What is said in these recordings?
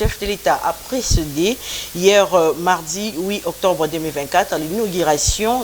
chef de l'État a précédé hier mardi 8 octobre 2024 à l'inauguration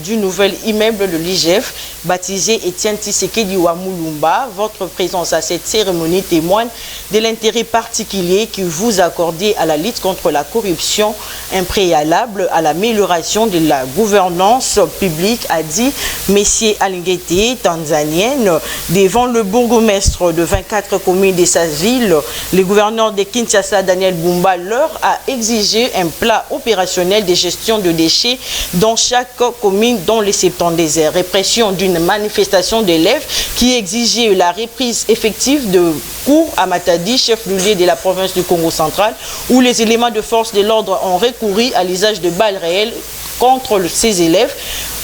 du nouvel immeuble de l'IGF baptisé Étienne Tshisekedi wa Mulumba. Votre présence à cette cérémonie témoigne de l'intérêt particulier que vous accordez à la lutte contre la corruption, un préalable à l'amélioration de la gouvernance publique, a dit M. Alingete, tanzanienne, devant le bourgmestre de 24 communes de sa ville. Le gouverneur de Kinshasa, Daniel Bumba, leur a exigé un plan opérationnel de gestion de déchets dans chaque commune dans les 70 déserts. Répression d'une manifestation d'élèves qui exigeait la reprise effective de cours à Matadi, chef-lieu de la province du Congo central, où les éléments de force de l'ordre ont recouru à l'usage de balles réelles contre ces élèves.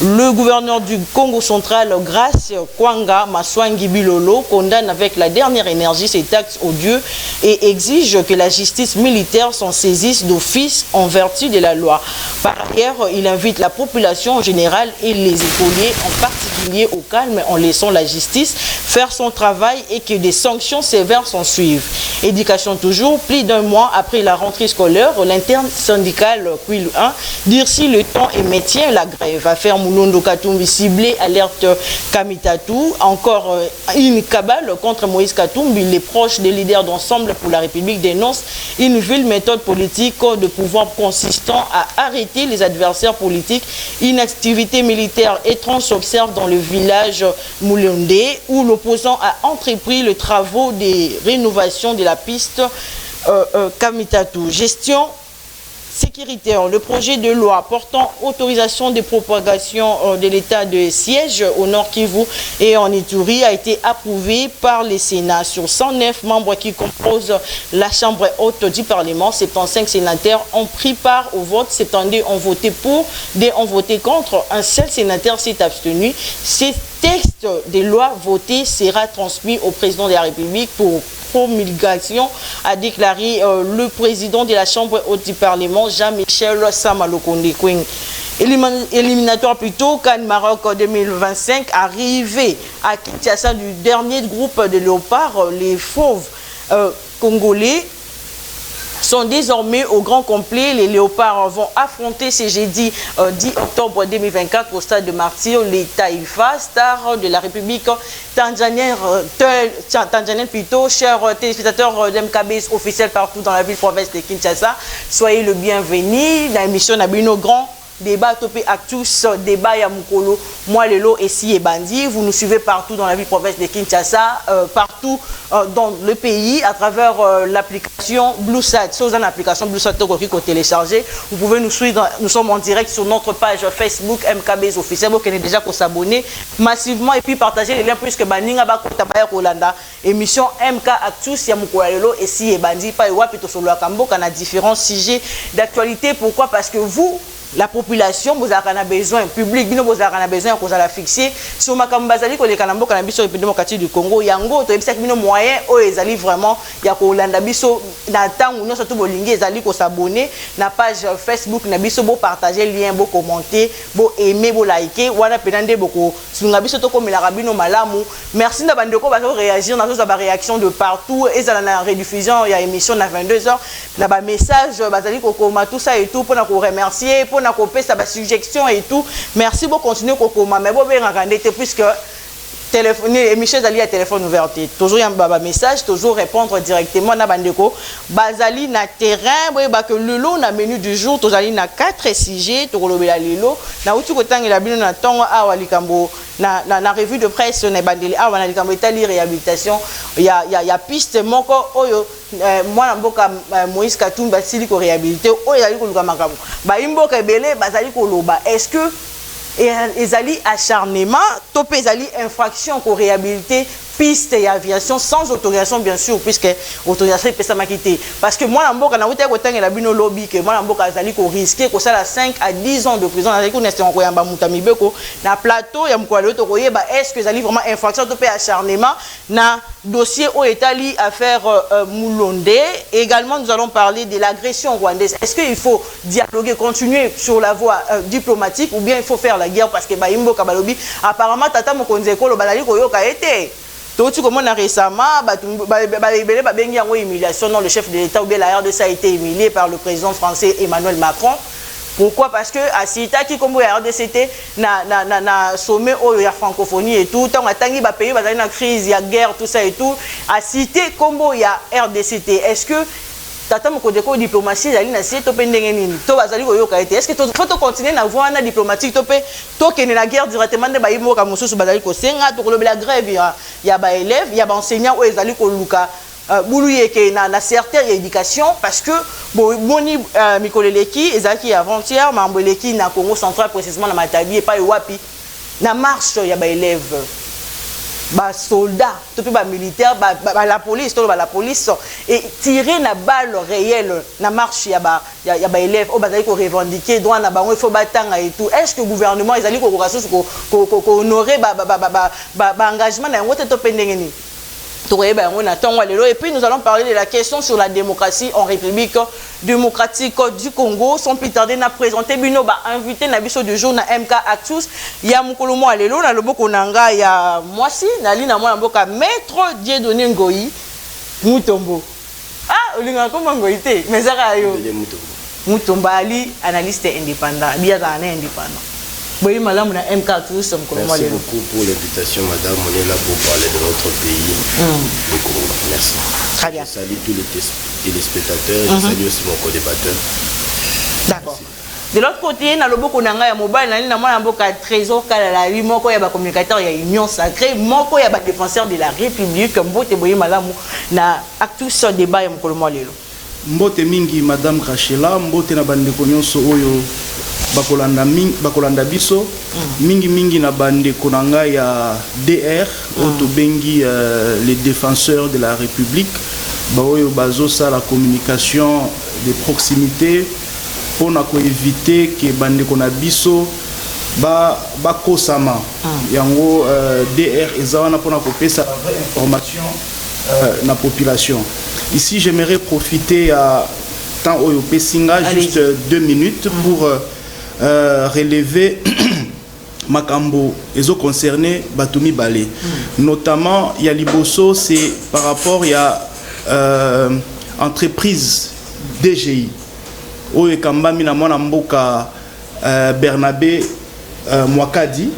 Le gouverneur du Congo central, Grace Kwanga Maswangi Bilolo, condamne avec la dernière énergie ces actes odieux et exige que la justice militaire s'en saisisse d'office en vertu de la loi. Par ailleurs, il invite la population en général et les écoliers en particulier au calme en laissant la justice faire son travail et que des sanctions sévères s'en suivent. Éducation toujours, plus d'un mois après la rentrée scolaire, l'interne syndical Quil 1 durcit le temps et maintient la grève. Affaire Moulondo Katumbi ciblée, alerte Kamitatou. Encore une cabale contre Moïse Katumbi. Les proches des leaders d'Ensemble pour la République dénoncent une ville méthode politique de pouvoir consistant à arrêter les adversaires politiques. Une activité militaire étrange s'observe dans le village Moulondé où l'opposant a entrepris les travaux de rénovation de la piste Kamitatou. Gestion sécuritaire. Le projet de loi portant autorisation de propagation de l'état de siège au Nord Kivu et en Ituri a été approuvé par le Sénat. Sur 109 membres qui composent la Chambre haute du Parlement, 75 sénateurs ont pris part au vote, 72 ont voté pour, 2 ont voté contre, un seul sénateur s'est abstenu. Ces textes de loi votés sera transmis au président de la République pour promulgation, a déclaré le président de la Chambre haute du Parlement, Jean-Michel Samalokonde Kwing. Éliminatoire plutôt, Cannes Maroc 2025, arrivé à Kinshasa du dernier groupe de léopards, les fauves congolais sont désormais au grand complet. Les léopards vont affronter ce jeudi 10 octobre 2024 au stade de Martyr, les Taïfa, stars de la République tanzanienne plutôt. Chers téléspectateurs d'MKB officiels partout dans la ville-province de Kinshasa, soyez le bienvenu. La émission Nabino Grand débat topé actus, débat ya mukolo, moi lelo et si et bandi. Vous nous suivez partout dans la ville province de Kinshasa, partout dans le pays à travers l'application BlueSat. Si vous avez l'application BlueSat qu'on télécharger, vous pouvez nous suivre. Nous sommes en direct sur notre page Facebook MKB officiel. Vous connaissez déjà qu'on s'abonner massivement et puis partager les liens puisque baninga ba kotabaya kolanda émission MK Actus ya mukolo lelo et si et bandi pa ewa pito solo akambo kana différents sujets d'actualité. Pourquoi? Parce que vous, la population, vous avez besoin, le public, vous avez besoin de la fixer. Si vous avez besoin de la République démocratique du Congo, il y a un moyen où ils allaient vraiment, il y a un s'abonner na page Facebook, na biso bo partager lien, bo commenter, bo aimer, bo liker, wana penande boko. Si vous avez besoin de rabino malamu, merci na bandeko ba réagir dans nos réactions de partout et ça la rediffusion, il y a émission à 22h, là bas message bazali kokoma tout ça et tout pour na ko remercier, pour na ko pesa ba suggestion et tout. Merci beaucoup continuer kokoma mais bo ben ngandete puisque téléphoner Michel Zali a téléphone ouvert toujours un baba message toujours répondre directement na bandeko bazali na terrain boye ba que lelo na menu du jour tozali na 4 sujets to kolobela lelo na uti ko tangela bino na tongo awa likambo na revue de presse na bandeli awa na likambo etali réhabilitation ya piste moko oyo mwana mboka Moïse Katumbi basili ko réhabiliter oyo ezali ko luka makambo ba imboka ebele bazali ko loba est-ce que et ezali acharnement topé ezali infraction ko réhabiliter piste et aviation sans autorisation bien sûr puisque autorisation est pesa makité parce que moi la mboka na wuta ko tangela bino lobby que moi la mboka ezali ko risquer ko sala 5 à 10 ans de prison ezali ko neste ko yamba mutami beko na plateau ya mkwalo to koyeba est-ce que ezali vraiment infraction topé acharnement na dossier au Italie affaire Moulondé. Également nous allons parler de l'agression rwandaise. Est-ce qu'il faut dialoguer, continuer sur la voie diplomatique ou bien il faut faire la guerre parce que ba imboka balobi apparemment tata mokonzeko lo balali ko yoka été tu comment récemment humiliation non le chef de l'État ou bien la RDC a été humilié par le président français Emmanuel Macron. Pourquoi? Parce que à Cita qui comme la RDC na sommet où il y a francophonie et tout tant atangi ba pays ba na crise, il y a guerre tout ça et tout à cité comme il y a RDC. Est-ce que tata moko de diplomatie zali na sie to pe ndenge nini to bazali ko yoka ete est-ce que faut continuer na voie na diplomatique to pe to kene la guerre directement de ba yimo ka mosusu bazali ko senga to ko la grève ya ba élèves ya ba enseignants o ezali ko luka bouluye ke na certaine éducation parce que boni mikoleleki ezaki avant-hier mamboleki na Congo central précisément na Matadi et pas wapi na marche ya ba élèves ba soldats, tout ba militaire, la police, tout la police et tirer na balle réelle na marche ya ba élèves au bazali ko revendiquer droit na bango il faut batanga et tout. Est-ce que le gouvernement ezali ko honorer ba engagement na ngote to pendengeni? Et puis nous allons parler de la question sur la démocratie en République démocratique du Congo. Sans plus tarder, nous présenté Bino invité Nabiso du jour na MK Actus. Il y a Mukolomo Alelo, na Loboko Nanga, il y a Moisi, Nalina Moamboka, Maître Dieudonné Ngoyi, Mutombo. Ah, Olinga comment Ngoïté, mais ça yo. Mutombo Ali, analyste indépendant, bien indépendant. Merci beaucoup pour l'invitation, madame. On est là pour parler de notre pays, le Congo. Merci. Très bien. Je salue tous les téléspectateurs, je salue aussi mon co-débatteur. D'accord. De l'autre côté, na loboko nanga ya mobile na mwana mboka trésor kala la lui moko ya ba communicateur ya union sacrée moko ya ba défenseur de la République mbote boyi malamu na actus débat ya mokolo lelo. Mbote mingi madame Rachela mbote na bande konyoso oyo bakolanda biso mingi na bande konanga ya DR auto bengi les défenseurs de la République baoyo bazo ça la communication de proximité pour na ko éviter que bande konabiso ba kosama yango DR ezawana pour na ko pesa la vraie information na population. Ici j'aimerais profiter à temps oyo pesinga juste 2 minutes pour relever Makambo et autres concernés Batoumi Balé. Notamment, il y a Liboso, c'est par rapport à entreprise DGI. Oye Kamba Mina Mwana Mboka Bernabé Mwakadi.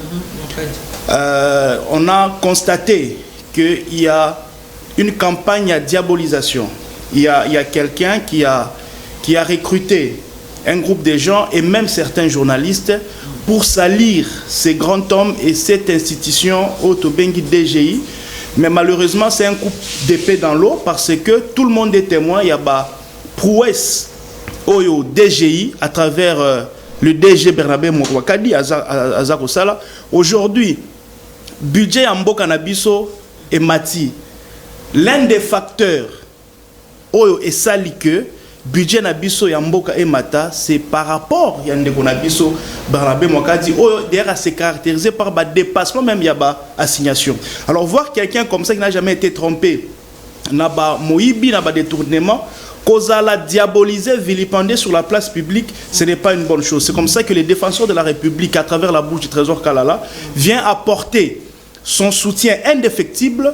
On a constaté qu'il y a une campagne à diabolisation. Il y a quelqu'un qui a recruté un groupe de gens et même certains journalistes pour salir ces grands hommes et cette institution Autobengi DGI. Mais malheureusement, c'est un coup d'épée dans l'eau parce que tout le monde est témoin. Il y a prouesse au DGI à travers le DG Bernabé Mwakadi Azakosala. Aujourd'hui, budget Ambo Kanabiso et Mati. L'un des facteurs Oyo et Salike budget Nabiso Yamboka et Mata, c'est par rapport Yandeko Nabiso Barnabé Mwakadi, d'ailleurs c'est caractérisé par des dépassements, même Yaba assignation. Alors voir quelqu'un comme ça qui n'a jamais été trompé, Naba Moïbi, Naba détournement, Kozala diabolisé, vilipendé sur la place publique, ce n'est pas une bonne chose. C'est comme ça que les défenseurs de la République, à travers la bouche du Trésor Kalala, vient apporter son soutien indéfectible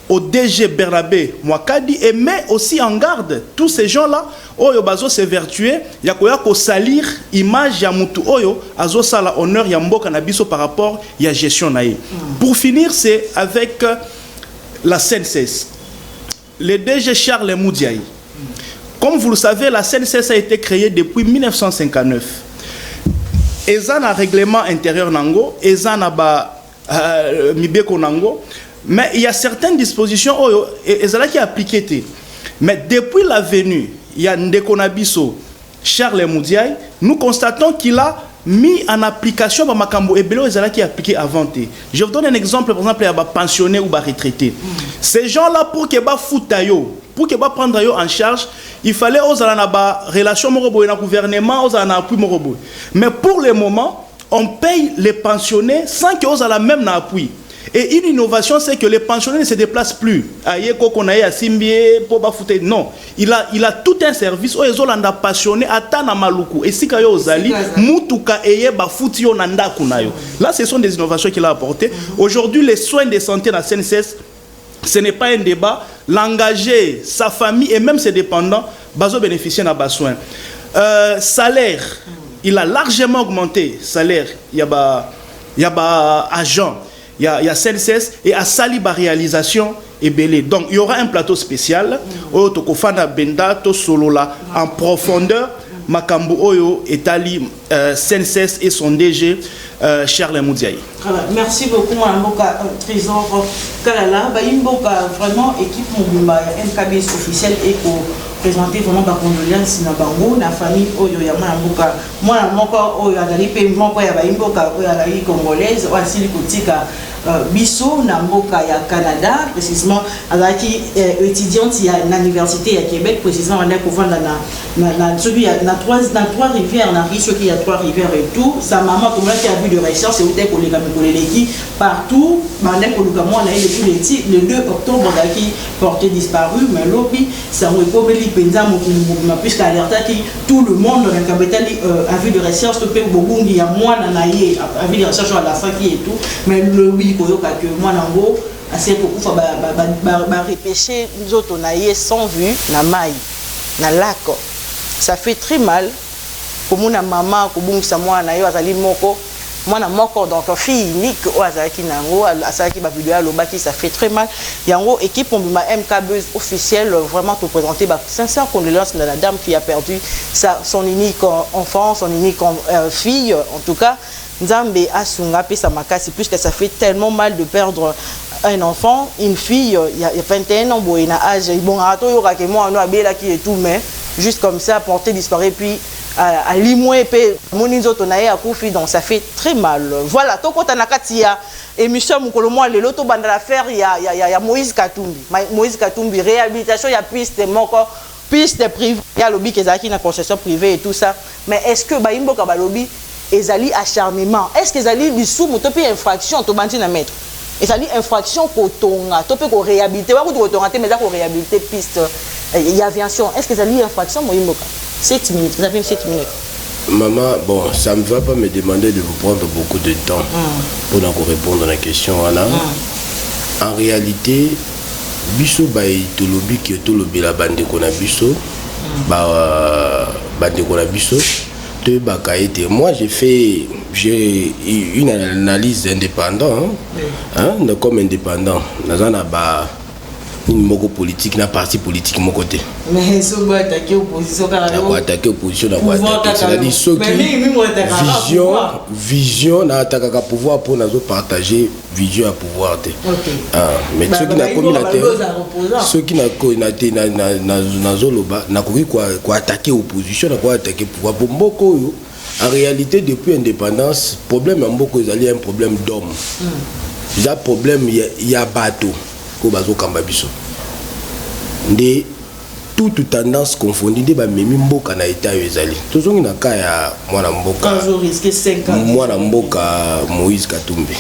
au DG Bernabé Mwakadi et met aussi en garde tous ces gens-là. Oyo bazo se vertuer, yakoya ko salir image ya mutu oyo azo sala honneur ya mboka na biso par rapport ya gestion naïe. Pour finir, c'est avec la CNCS. Le DG Charles Moudiaï. Comme vous le savez, la CNCS a été créée depuis 1959. Ezan a règlement intérieur nango, ezan a ba mibeko nango. Mais il y a certaines dispositions qui sont appliquées. Mais depuis la venue, il y a Ndekonabiso, Charles Moudiaï, nous constatons qu'il a mis en application Makambo et Belo qui est appliqué avant. Je vous donne un exemple, par exemple, il y a des pensionnés ou des retraités. Ces gens-là, pour qu'ils pour qu'ils prennent en charge, il fallait aux relations avec le gouvernement, aux appui. Mais pour le moment, on paye les pensionnés sans qu'ils aient la même appui. Et une innovation, c'est que les pensionnés ne se déplacent plus. Non, il a tout un service. Là, ce sont des innovations qu'il a apportées. Aujourd'hui, les soins de santé dans la CNCS Ce n'est pas un débat. L'engagé, sa famille et même ses dépendants, baso bénéficier d'un besoin. Salaire, il a largement augmenté. Salaire, il y a agent, il y a CNCS et à Saliba réalisation et belé. Donc il y aura un plateau spécial au Tokofana Benda to Solola en profondeur. Makambu Oyo Etali CNCS et son DG Charles Moudiaï. Merci beaucoup Mboka Trésor Kalala. Mboka vraiment équipe Mobimba MKB officiel et pour présenter vraiment ma condoléances na bango na famille Oyo ya Mboka. Moi moko Oyo azali pe moko ya Mboka Oyo azali congolaise wasili kotika biso na mboka ya Canada précisément azaki étudiante ya l'université ya Québec précisément on est pour vendre na celui na trois rivières na riche qui a trois rivières et tout sa maman comme qui a vu de recherche c'est où dès qu'on les qui partout mandé pour le gamin on a eu depuis le 2 octobre qui porté disparu mais lobby ça on est comme les penza m'a puisque alerta qui tout le monde dans la capitale a vu de recherche tout peut beaucoup il y a moins naïe a vu de recherche à la fin qui et tout mais le oui que moi nango assez beaucoup fa ba repêcher nous autres naïe sans vue na maille na lac ça fait très mal pour mon maman ko bungisa mwana yo azali moko mwana moko donc fille unique o azaki nango asaki ba vidéo alobaki ça fait très mal yango équipe Mobimba MKB officiel vraiment te présenter ba sincère condoléances de la dame qui a perdu son unique enfant son unique fille en tout cas Nzambe asunga pe sa makasi puisque ça fait tellement mal de perdre un enfant, une fille, il y a 21 ans, il y a un âge, bon, il y a moi, qui et tout, mais juste comme ça, porter disparu, puis à l'imoué, puis mon isotonaï à Koufi, donc ça fait très mal. Voilà, tout quand on a katia, émission, mon colomo, les loto bande l'affaire, il y a Moïse Katumbi. Moïse Katumbi, réhabilitation, il y a piste privée, il y a lobby qui est acquis dans la concession privée et tout ça. Mais est-ce que Baïmbo Kabalobi, ils allaient acharnement? Est-ce qu'ils allaient lui sous, mon topi infraction, tout bandi na mettre? Et ça dit infraction kotonga, tu peux réhabiliter, ou mais là réhabiliter piste, il y a aviation. Est-ce que ça dit infraction moi 7 minutes, vous avez 7 minutes. Maman, bon, ça ne va pas me demander de vous prendre beaucoup de temps pour répondre à la question. En réalité, biso bay tolobi ki tolobi la bande kona biso, bande kona biso. Moi, j'ai une analyse indépendante, comme indépendant. Nous avons une mogo politique, une parti politique mon côté. Mais si vous attaquez l'opposition, attaquer l'opposition, c'est-à-dire ceux qui vision, n'attaquent pas pouvoir pour nous partager vision à pouvoir. Mais ceux qui n'ont communauté, ceux qui n'ont attaquer l'opposition, n'ont attaquer pouvoir pour beaucoup. En réalité, depuis l'indépendance, le problème est beaucoup, il y a un problème d'homme. Il y a un problème, il y a bateau. De toute tendance confondue, de même mboka na état ezali. Toujours na ka ya mwana mboka. Risquer 5 ans. Mwana mboka Moïse Katumbi.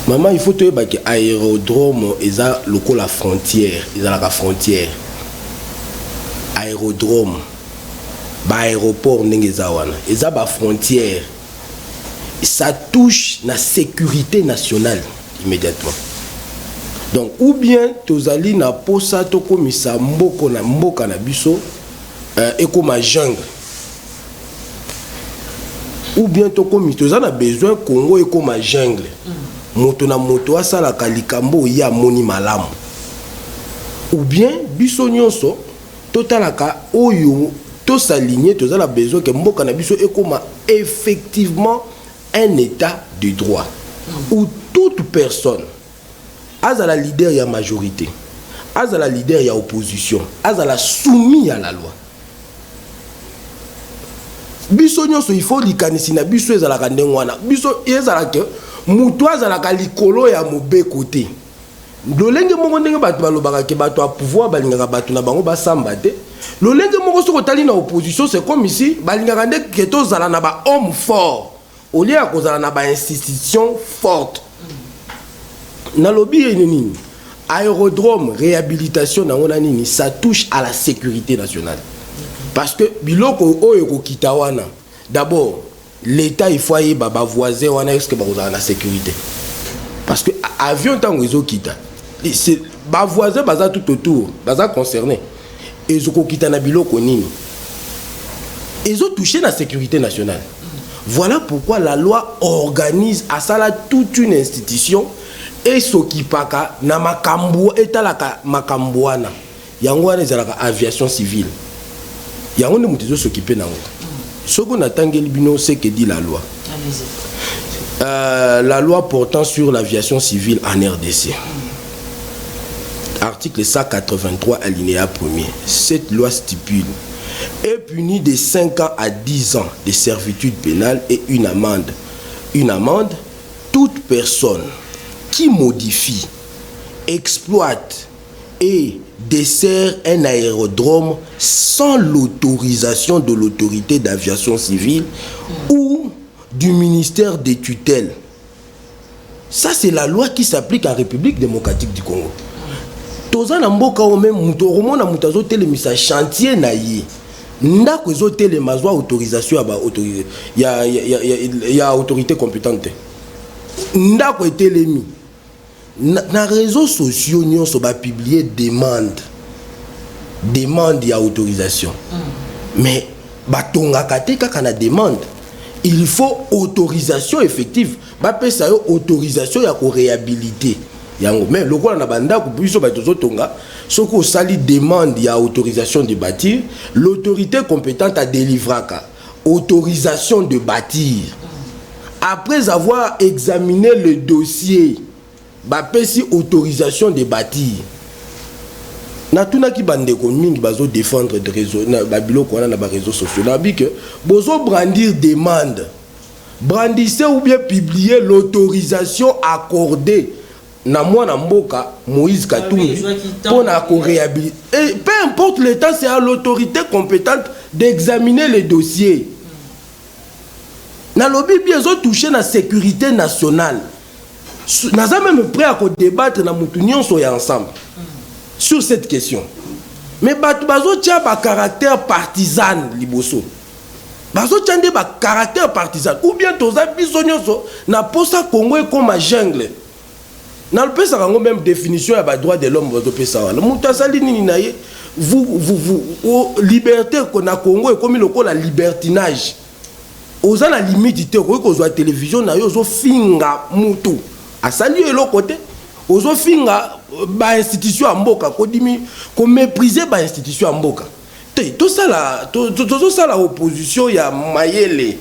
Maman, il faut te dire que aérodrome eza lokola frontière, eza la frontière. Aérodrome aéroport ndengeza wana eza ba frontière, ça touche la sécurité nationale immédiatement. Donc ou bien tozali na posa to komisa mboka na biso ekoma jungle, ou bien to komi tozana na besoin Congo ekoma jungle, moto na moto asala kalikambo ya moni malamu, ou bien biso nyonso totalaka oyo to s'aligner, tous a besoin que mboka na biso ekoma effectivement un état de droit où toute personne a la leader ya majorité, a la leader ya opposition, a la soumis à la loi. Biso nyonso il faut likanisi na biso ezalaka ndengwana biso ezalaka mutu azalaka likolo ya mobe côté lolenge moko ndenge bato balobaka ke bato a pouvoir balingaka bato na bango basamba te. Lolenge moko soko tali na opposition, c'est comme ici balingaka nde ke tozala na ba homme fort au lieu ya kozala na ba institution forte. Na lobby nini aérodrome réhabilitation na ngona nini, ça touche à la sécurité nationale. Parce que biloko oyo ko kitawana d'abord l'état il faut y ba voisin wana est-ce que ba kozala na sécurité. Parce que avion tango ezo kita ba voisins baza tout autour baza concerné ezokokita na biloko nini ezo touché la sécurité nationale. Voilà pourquoi la loi organise à ça toute une institution et s'occupaka na makambo etalaka makamboana yango wana ezalaka aviation civile yango ne mutezo s'occuper nango soko natangeli bino ce que dit la loi. La loi portant sur l'aviation civile en RDC. Article 183 alinéa 1er. Cette loi stipule est puni de 5 ans à 10 ans de servitude pénale et une amende. Une amende, toute personne qui modifie, exploite et dessert un aérodrome sans l'autorisation de l'autorité d'aviation civile ou du ministère des tutelles. Ça, c'est la loi qui s'applique en République démocratique du Congo. Toza na mboka o même muto romona mutazo telemisa chantier na ye. Ndako zo telemazwa autorisation ya autorité compétente. Ndako etelemi. Na réseaux sociaux nyonso ba publier demande ya autorisation. Mais batonga kate kaka na demande. Il faut autorisation effective. Ba pesa yo autorisation ya ko réhabiliter. Yango mais lokola na banda ko biso ba tozo tonga soko sali demande ya autorisation de bâtir, l'autorité compétente a délivré autorisation de bâtir. Après avoir examiné le dossier, ba pesi autorisation de bâtir. Na tuna ki bandeko mingi bazo défendre de réseau na babilo ko na ba réseaux sociaux na bi que bozo brandir demande. Brandissez ou bien publier l'autorisation accordée na mwana mboka Moïse Katumbi pour na ko réhabiliter. Et peu importe le temps, c'est à l'autorité compétente d'examiner les dossiers. Na lobby bien zo toucher na sécurité nationale. Naza même prêt à débattre na mutu nyonso ya ensemble sur cette question. Mais bazo tia ba caractère partisan liboso. Bazo tia ba caractère partisan ou bien toza biso nyonso na posa Congo comme a jungle. Dans le pays, ça a même définition à droit de l'homme. Vous liberté qu'on a Congo est comme la libertinage. Aux la limite de la télévision, na yo finga mutu. À saluer l'autre côté, aux finga ba institution en boka, qu'on mépriser ba institution en boka. Tout ça la opposition ya mayele.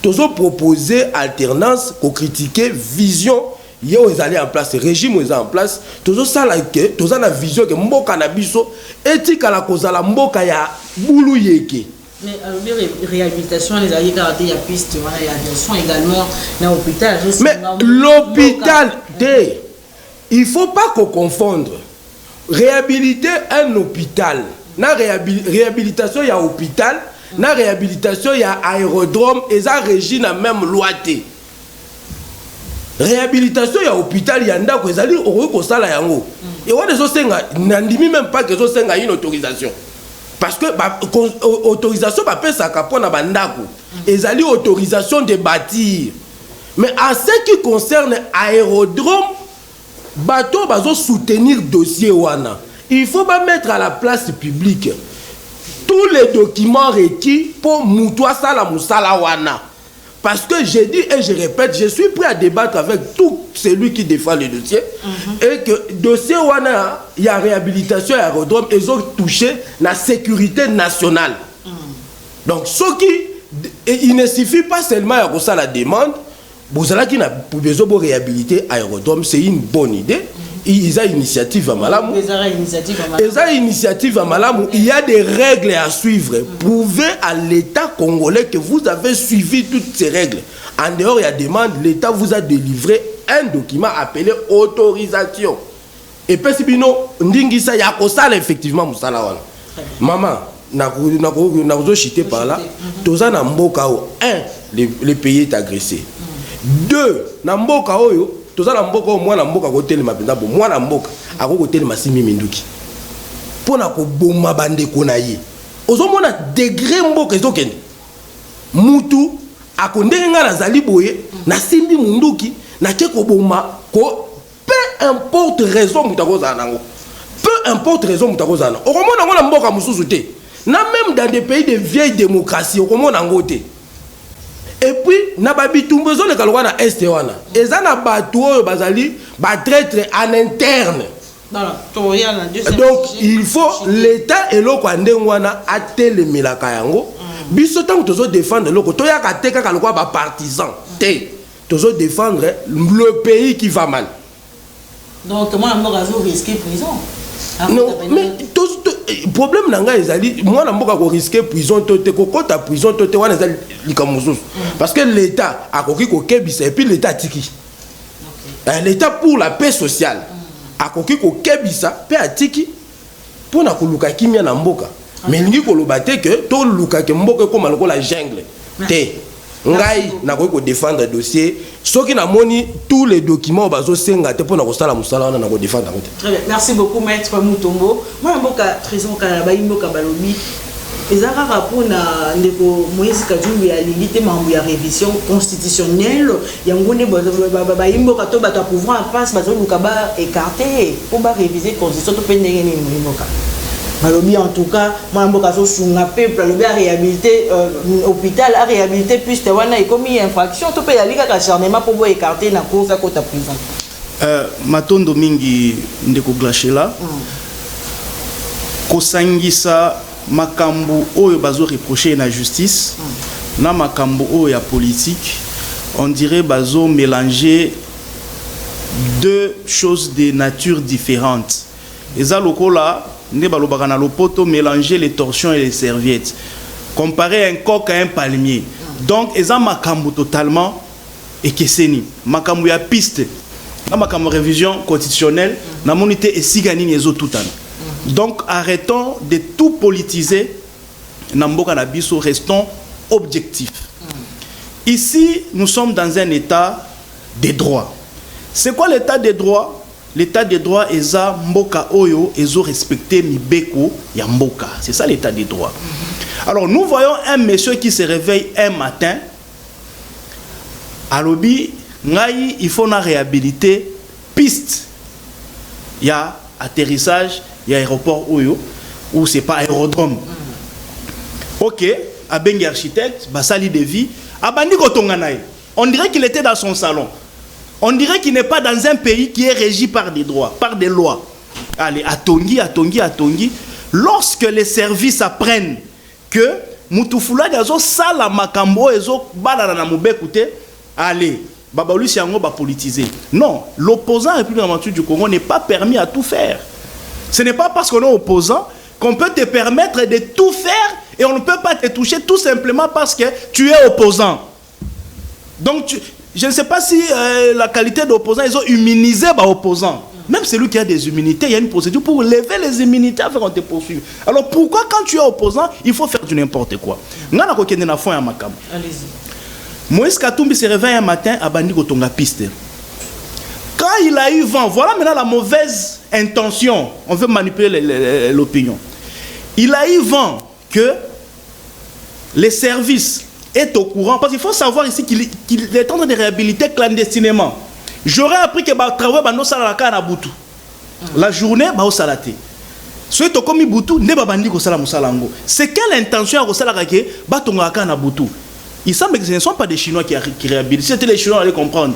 Tout ça proposer alternance, qu'on critiquer vision. Yo ils allaient en place, régime ils en place, toujours ça là que toujours la vision que mboka na biso éthique à la cause la mboka ya boulou yeke. Mais alors réhabilitation les alliés gardé ya piste voilà ya sont également dans l'hôpital. Mais l'hôpital il faut pas qu'on confonde réhabiliter un hôpital, na réhabilitation ya hôpital, na réhabilitation ya aérodrome et ça régime la même loi té. Réhabilitation ya hôpital ya ndako ezali ko sala yango et wa dezo senga nandimi même pas que zo senga une autorisation parce que autorisation ba pesa ka pona bandako ezali autorisation de bâtir mais en ce qui concerne aérodrome bateau bazo soutenir dossier wana il faut pas mettre à la place publique tous les documents requis pour mutwa sala musala wana. Parce que j'ai dit et je répète, je suis prêt à débattre avec tout celui qui défend le dossier. Et que dossier wana, il y a réhabilitation et aérodrome, ils ont touché la sécurité nationale. Donc, ce qui, il ne suffit pas seulement à ça la demande, vous allez qui n'a pas besoin de réhabiliter aérodrome, c'est une bonne idée. Ils ont initiative à Malamou. Initiative à Malamou. Il y a des règles à suivre. Prouvez à l'État congolais que vous avez suivi toutes ces règles. En dehors, il y a demande, l'État vous a délivré un document appelé autorisation. Et puis, si vous ndingisa ya kosala effectivement musala wana. Maman, na chité par là. Toza na mboka o 1 le pays est agressé. 2 na mboka oyo tozala mboka mwana mboka kotelema mapenza bo mwana mboka akokotelema simi minduki pona ko boma bande kona ye ozomona degré mboka ezokende mutu akondenga na zali boye na simbi munduki na ke ko boma ko peu importe raison mutu akozala nango importe raison mutakozana okomona ngona mboka mususu te na même dans des pays de vieille démocratie okomona ngote. Et puis na babitumbo zo le kalwa na est wana eza na bato oyo bazali ba traître en interne. Donc il faut l'état et loko ndengwana atelemelaka yango biso tant tozo défendre loko toyaka te kaka lokwa ba partisan te tozo défendre le pays qui va mal. Donc moi on risquer prison. Non mais problème nanga ezali moi na mboka ko risquer prison tote ko kota prison tote wana ezali likamususu parce que l'état a koki ko kebisa et puis l'état tiki. L'état pour la paix sociale a koki ko kebisa pe atiki pour na koluka kimia na mboka mais lingi ko lobate que to luka ke mboka ko maloko la jungle te ngai na ko défendre dossier soki na moni tous les documents bazo senga te pona ko sala musala wana na ko défendre. Très bien, merci beaucoup maître Mutombo. Moi mboka trésor kana ba mboka balobi ezaka rapona ndeko Moïse Kadjumbi ya limite mambo ya révision constitutionnelle yangone ba mboka to ba pouvoir en face bazo luka ba écarter pour ba réviser constitution to pendenge ni mboka. Balobi en tout cas moi mboka so sunga peuple balobi a réhabiliter hôpital a réhabiliter puisque wana ekomi infraction to pe ya lika acharnement pour écarter na cause à kota prison. Matondo mingi ndeko glachela kosangisa makambu oyo bazo reprocher na justice na makambu oyo ya politique on dirait bazo mélanger deux choses de nature différentes. Eza lokola ne balobaka na lopoto mélanger les torsions et les serviettes, comparer un coq à un palmier. Donc eza makambu totalement ekeseni makambu ya piste na makambu révision constitutionnelle na monité et sigani ezo tutana. Donc arrêtons de tout politiser na mboka na biso, restons objectifs. Ici nous sommes dans un état de droit. C'est quoi l'état de droit? L'état de droit est à mboka oyo ezo respecter mibeko ya mboka. C'est ça l'état de droit. Alors nous voyons un monsieur qui se réveille un matin. Alobi ngai il faut na réhabiliter piste. Il y a atterrissage, il y a aéroport oyo ou c'est pas aérodrome. OK, a bengi architecte, basali de vie, abandi kotonga nae. On dirait qu'il était dans son salon. On dirait qu'il n'est pas dans un pays qui est régi par des droits, par des lois. Allez, atongi. Lorsque les services apprennent que Mutufula gazo sala makambo ezo balana na mubekute, allez, babalu siango ba politiser. Non, l'opposant République du Congo n'est pas permis à tout faire. Ce n'est pas parce qu'on est opposant qu'on peut te permettre de tout faire et on ne peut pas te toucher tout simplement parce que tu es opposant. Donc je ne sais pas si la qualité d'opposant, ils ont immunisé les opposants. Même celui qui a des immunités, il y a une procédure pour lever les immunités afin qu'on te poursuive. Alors pourquoi quand tu es opposant, il faut faire du n'importe quoi? Allez-y. Moïse Katumbi se réveille un matin à Bandi Kotonga piste. Quand il a eu vent, voilà maintenant la mauvaise intention. On veut manipuler l'opinion. Il a eu vent que les services est au courant, parce qu'il faut savoir ici qu'il est en train de réhabiliter clandestinement. J'aurais appris que travailler bando salaka na butu. La journée ba salate. Soit to komi butu ne ba bandi ko sala musalango. C'est quelle intention à salaka ke ba tonga na butu. Il semble que ce ne sont pas des Chinois qui réhabilitent. C'était les Chinois allaient comprendre.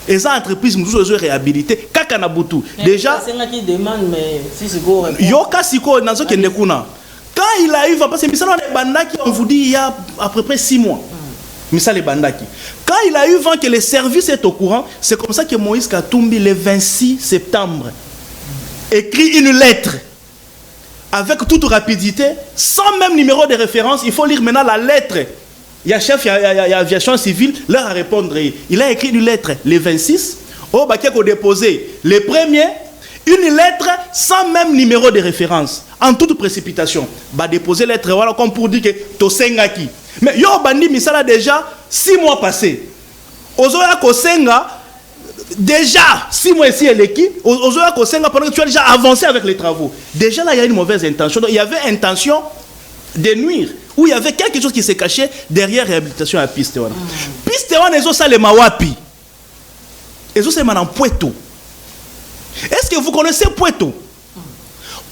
Et ça entreprise nous ont réhabilité kaka na butu. Déjà c'est là qui demande mais si c'est go. Yoka siko nazo kende kuna. Quand il a eu, parce que Missala les Bandaki, on vous dit il y a à peu près 6 mois. Missala les Bandaki. Quand il a eu vent que le service est au courant, c'est comme ça que Moïse Katumbi, le 26 septembre, écrit une lettre avec toute rapidité, sans même numéro de référence. Il faut lire maintenant la lettre. Il y a chef, il y a aviation civile, leur à répondre. Il a écrit une lettre le 26, au Bakeko déposé le 1er, une lettre sans même numéro de référence. En toute précipitation, va déposer lettre voilà comme pour dire que Tosengaki. Mais yo bandi misala déjà 6 mois passés. Ozoya Kosenga déjà 6 mois ici elle équipe. Ozoya Kosenga pendant que tu as déjà avancé avec les travaux. Déjà là il y a une mauvaise intention. Donc, il y avait intention de nuire ou il y avait quelque chose qui s'est caché derrière réhabilitation à piste wana. Piste wana ezo sale mawapi. Ezo sale manan Puerto. Est-ce que vous connaissez Puerto?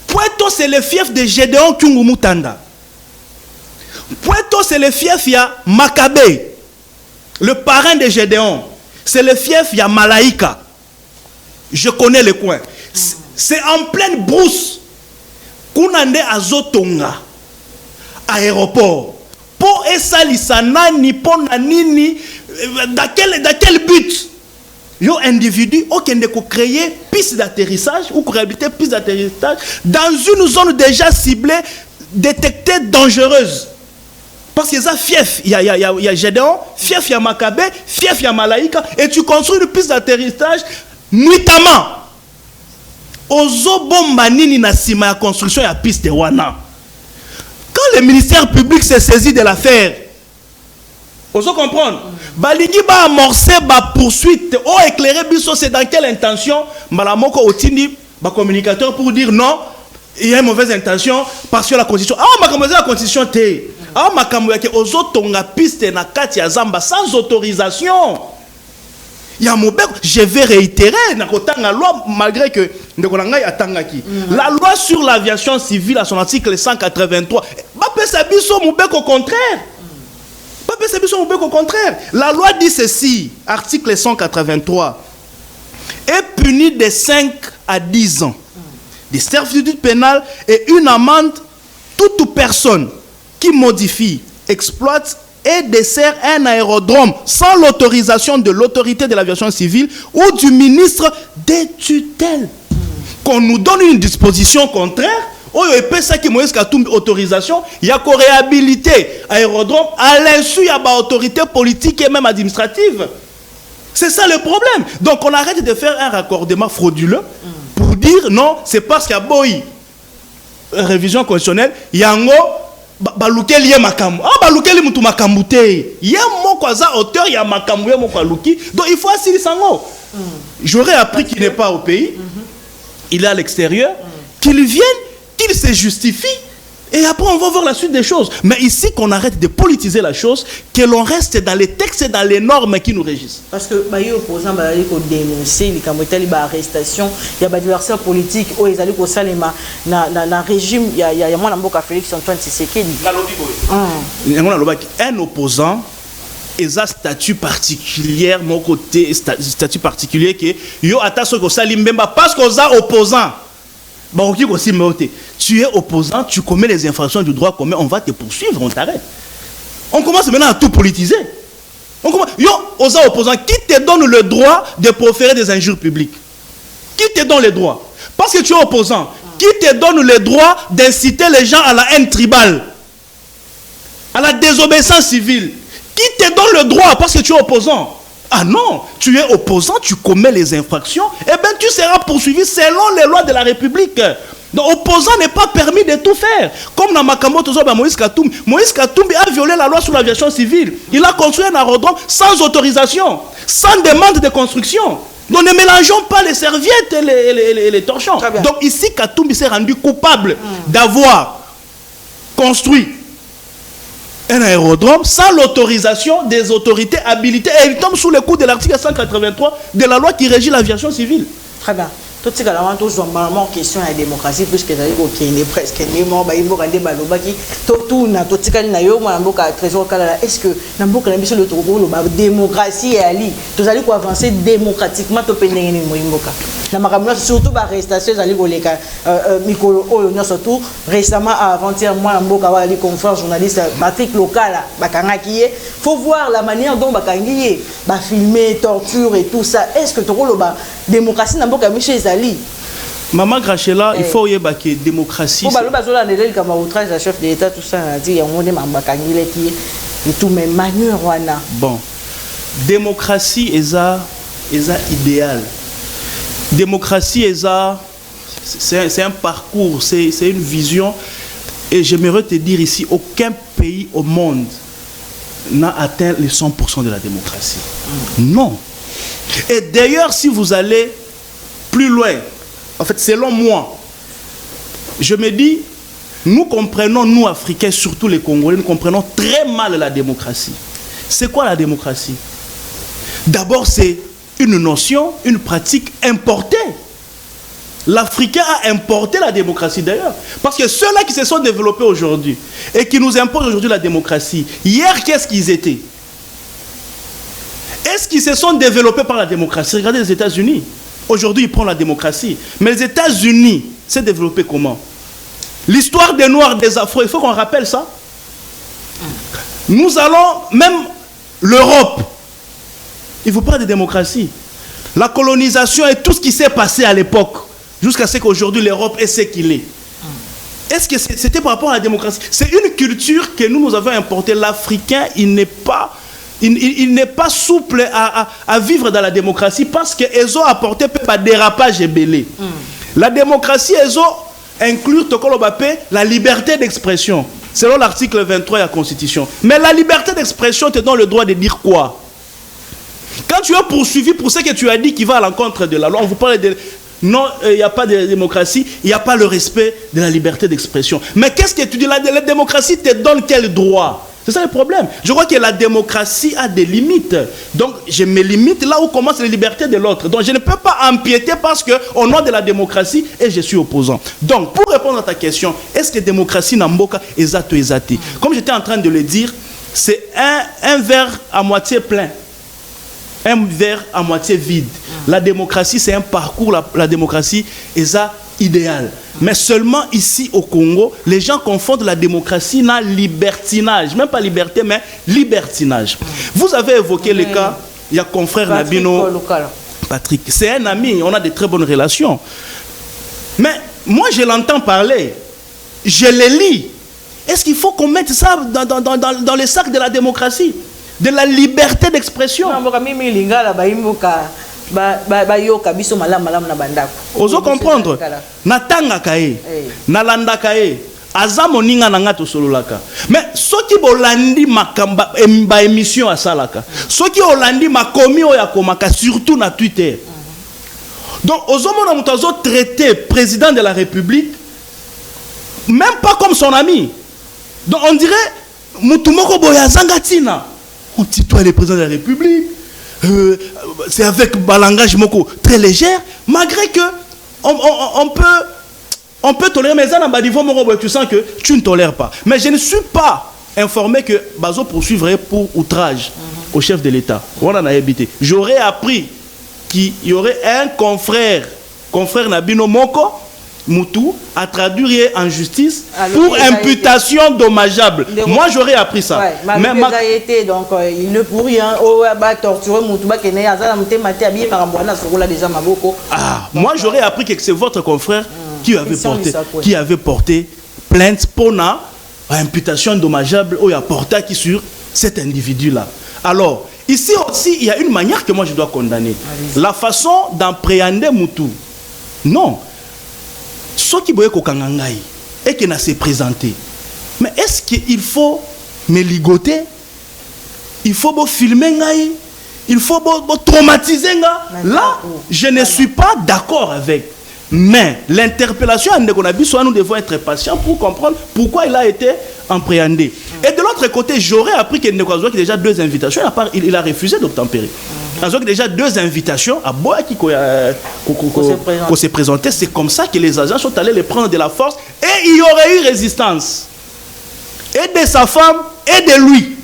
Pointo, c'est le fief de Gédéon Kyungumutanda. Pointo, c'est le fief, il y a Makabé, le parrain de Gédéon. C'est le fief, il y a Malaïka. Je connais le coin. C'est en pleine brousse. Kunande Azotonga, aéroport. Pour Esalisana, Nippon, Nini, dans quel but? Yo individu, aucun de créer piste d'atterrissage ou réhabiliter piste d'atterrissage dans une zone déjà ciblée, détectée dangereuse. Parce qu'il y a fief, il y a Gédéon, fief, il y a Makabé, fief, il y a Malaïka, et tu construis une piste d'atterrissage nuitamment. Ozo bombanini na sima ya construction ya piste wana. Quand le ministère public s'est saisi de l'affaire, ozo comprendre, balingi ba amorcer ba poursuite, oh éclairer biso, c'est dans quelle intention? Malamoko otindi ba communicateur pour dire non, il y a une mauvaise intention parce que la constitution. Ah, ma la constitution té. Ah, ma kamouya ozo tonga piste na kati ya zamba sans autorisation. Je vais réitérer la loi, malgré que la loi sur l'aviation civile à son article 183, au contraire. La loi dit ceci, article 183, est puni de 5 à 10 ans de servitude pénale et une amende toute personne qui modifie, exploite et dessert un aérodrome sans l'autorisation de l'autorité de l'aviation civile ou du ministre des tutelles. Qu'on nous donne une disposition contraire, ou il peut ça qui Moïse Katumbi autorisation, il y a qu'on réhabiliter aérodrome à l'insu il y a une autorité politique et même administrative. C'est ça le problème. Donc on arrête de faire un raccordement frauduleux pour dire non, c'est parce qu'il y a boy révision constitutionnelle, il y a un balukeli ye makamu. Ah balukeli mutu makamu te. Ye moko za auteur ya makamu ye moko aluki. Donc il faut assis sango. J'aurais appris qu'il n'est pas au pays. Il est à l'extérieur. Qu'il vienne, qu'il se justifie. Et après on va voir la suite des choses. Mais ici qu'on arrête de politiser la chose, que l'on reste dans les textes et dans les normes qui nous régissent. Parce que les opposants ont dénoncé les arrestations, il y a des adversaires politiques, ils ont salima dans le régime, il y a moi Félix Antoine Tshisekedi. Un opposant est un statut particulier, mon côté statut particulier que yo attaque au salimba parce qu'on est opposant. Tu es opposant, tu commets les infractions du droit commun, on va te poursuivre, on t'arrête. On commence maintenant à tout politiser. Yo, aux opposants, qui te donne le droit de proférer des injures publiques? Qui te donne le droit? Parce que tu es opposant. Qui te donne le droit d'inciter les gens à la haine tribale, à la désobéissance civile? Qui te donne le droit parce que tu es opposant? Ah non, tu es opposant, tu commets les infractions, eh bien tu seras poursuivi selon les lois de la République. Donc opposant n'est pas permis de tout faire. Comme dans Makambo Tozoba Moïse Katumbi. Moïse Katumbi a violé la loi sur l'aviation civile. Il a construit un aérodrome sans autorisation, sans demande de construction. Donc ne mélangeons pas les serviettes et les torchons. Donc ici Katumbi s'est rendu coupable d'avoir construit un aérodrome sans l'autorisation des autorités habilitées. Et il tombe sous le coup de l'article 183 de la loi qui régit l'aviation civile. Très bien. Tout ce qui est question de la démocratie, puisque il est presque est-ce que la démocratie est allée? Tous allez avancer démocratiquement surtout la arrestation surtout récemment avant-hier moi la conférence journaliste Patrick Local il faut voir la manière dont bakangi ba filmer torture et tout ça. Est-ce que la démocratie n'a pas chez Zali? Maman Grachela, il faut y avoir que démocratie. Outrage la chef de l'État tout ça a dit et tout mais manière wana. Bon, démocratie est idéal. Démocratie c'est un parcours, c'est une vision. Et j'aimerais te dire ici, aucun pays au monde n'a atteint les 100% de la démocratie. Non. Et d'ailleurs, si vous allez plus loin, en fait, selon moi, je me dis, nous comprenons, nous Africains, surtout les Congolais, nous comprenons très mal la démocratie. C'est quoi la démocratie? D'abord, c'est une notion, une pratique importée. L'Africain a importé la démocratie d'ailleurs. Parce que ceux-là qui se sont développés aujourd'hui et qui nous imposent aujourd'hui la démocratie, hier, qu'est-ce qu'ils étaient? Est-ce qu'ils se sont développés par la démocratie? Regardez les États-Unis. Aujourd'hui, ils prennent la démocratie. Mais les États-Unis s'est développé comment? L'histoire des Noirs, des Afro, il faut qu'on rappelle ça. Nous allons, même l'Europe, il ne faut pas de démocratie. La colonisation et tout ce qui s'est passé à l'époque, jusqu'à ce qu'aujourd'hui l'Europe est ce qu'il est. Est-ce que c'était par rapport à la démocratie? C'est une culture que nous avons importée. L'Africain, il n'est pas souple à vivre dans la démocratie parce qu'ils ont apporté un dérapage et belé. La démocratie, ils ont inclus la liberté d'expression, selon l'article 23 de la Constitution. Mais la liberté d'expression te donne le droit de dire quoi? Quand tu es poursuivi pour ce que tu as dit qui va à l'encontre de la loi, on vous parle de... Non, il n'y a pas de démocratie, il n'y a pas le respect de la liberté d'expression. Mais qu'est-ce que tu dis? La démocratie te donne quel droit? C'est ça le problème. Je crois que la démocratie a des limites. Donc, je me limite là où commence les libertés de l'autre. Donc, je ne peux pas empiéter parce qu'au nom de la démocratie, et je suis opposant. Donc, pour répondre à ta question, est-ce que démocratie n'a pas exact? Comme j'étais en train de le dire, c'est un verre à moitié plein. Un verre à moitié vide. La démocratie, c'est un parcours, la démocratie est idéal. Mais seulement ici au Congo, les gens confondent la démocratie à libertinage. Même pas liberté, mais libertinage. Vous avez évoqué le cas, il y a confrère Nabino. Patrick, c'est un ami, on a de très bonnes relations. Mais moi, je l'entends parler. Je le lis. Est-ce qu'il faut qu'on mette ça dans les sacs de la démocratie? De la liberté d'expression. Ozo comprendre. Natanga kae, nalanda kae, azamo ninga nanga to sololaka. Mais soki bolandi makamba ba émission à salaka. Soki olandi makomi oyakomaka surtout na Twitter. Donc ozo mona mutazo traité président de la République même pas comme son ami. Donc on dirait mutumoko boyazanga tina. On tutoie le président de la République. C'est avec un langage très léger, malgré que on peut tolérer, mais tu sens que tu ne tolères pas. Mais je ne suis pas informé que Bazo poursuivrait pour outrage au chef de l'État. On en a habité. J'aurais appris qu'il y aurait un confrère Nabino Moko Moutou à traduire en justice pour imputation dommageable. Moi, j'aurais appris ça. Ouais, mais donc, il ne peut rien. Moi, j'aurais appris que c'est votre confrère qui avait porté plainte pour une imputation dommageable ou apporté qui sur cet individu-là. Alors, ici aussi, il y a une manière que moi je dois condamner. La façon d'appréhender Moutou. Non. Ce qui boye kokangangai et qui n'a s'est présenté. Mais est-ce qu'il faut me ligoter? Il faut filmer ngai? Il faut traumatiser ngai? Là, je ne suis pas d'accord avec. Mais l'interpellation à Ndekonabi, soit nous devons être patients pour comprendre pourquoi il a été appréhendé. Et de l'autre côté, j'aurais appris qu'il y a déjà 2 invitations. Il a refusé d'obtempérer. Il y a déjà 2 invitations à Boa qui s'est présenté. C'est comme ça que les agents sont allés les prendre de la force. Et il y aurait eu résistance. Et de sa femme et de lui.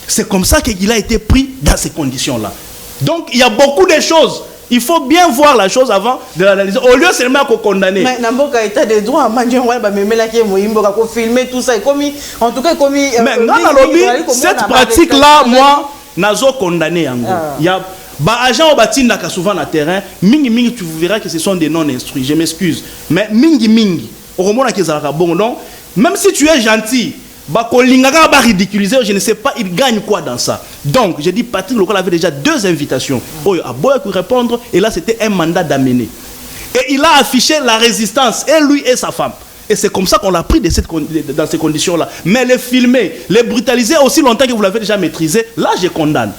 C'est comme ça qu'il a été pris dans ces conditions-là. Donc il y a beaucoup de choses. Il faut bien voir la chose avant de l'analyser. Au lieu seulement qu'on condamne. Mais dans le état de droit, filmer tout ça. En tout cas, mais cette pratique-là, moi, nazo condamné. Il y a des agents qui sont souvent sur le terrain. Mingi, tu verras que ce sont des non-instruits. Je m'excuse. Mais mingi. Donc, même si tu es gentil, je ne sais pas, il gagne quoi dans ça. Donc, j'ai dit, Patrick Local avait déjà 2 invitations. À Boya pour répondre, et là, c'était un mandat d'amener. Et il a affiché la résistance, et lui et sa femme. Et c'est comme ça qu'on l'a pris dans ces conditions-là. Mais les filmer, les brutaliser aussi longtemps que vous l'avez déjà maîtrisé, là, je condamne.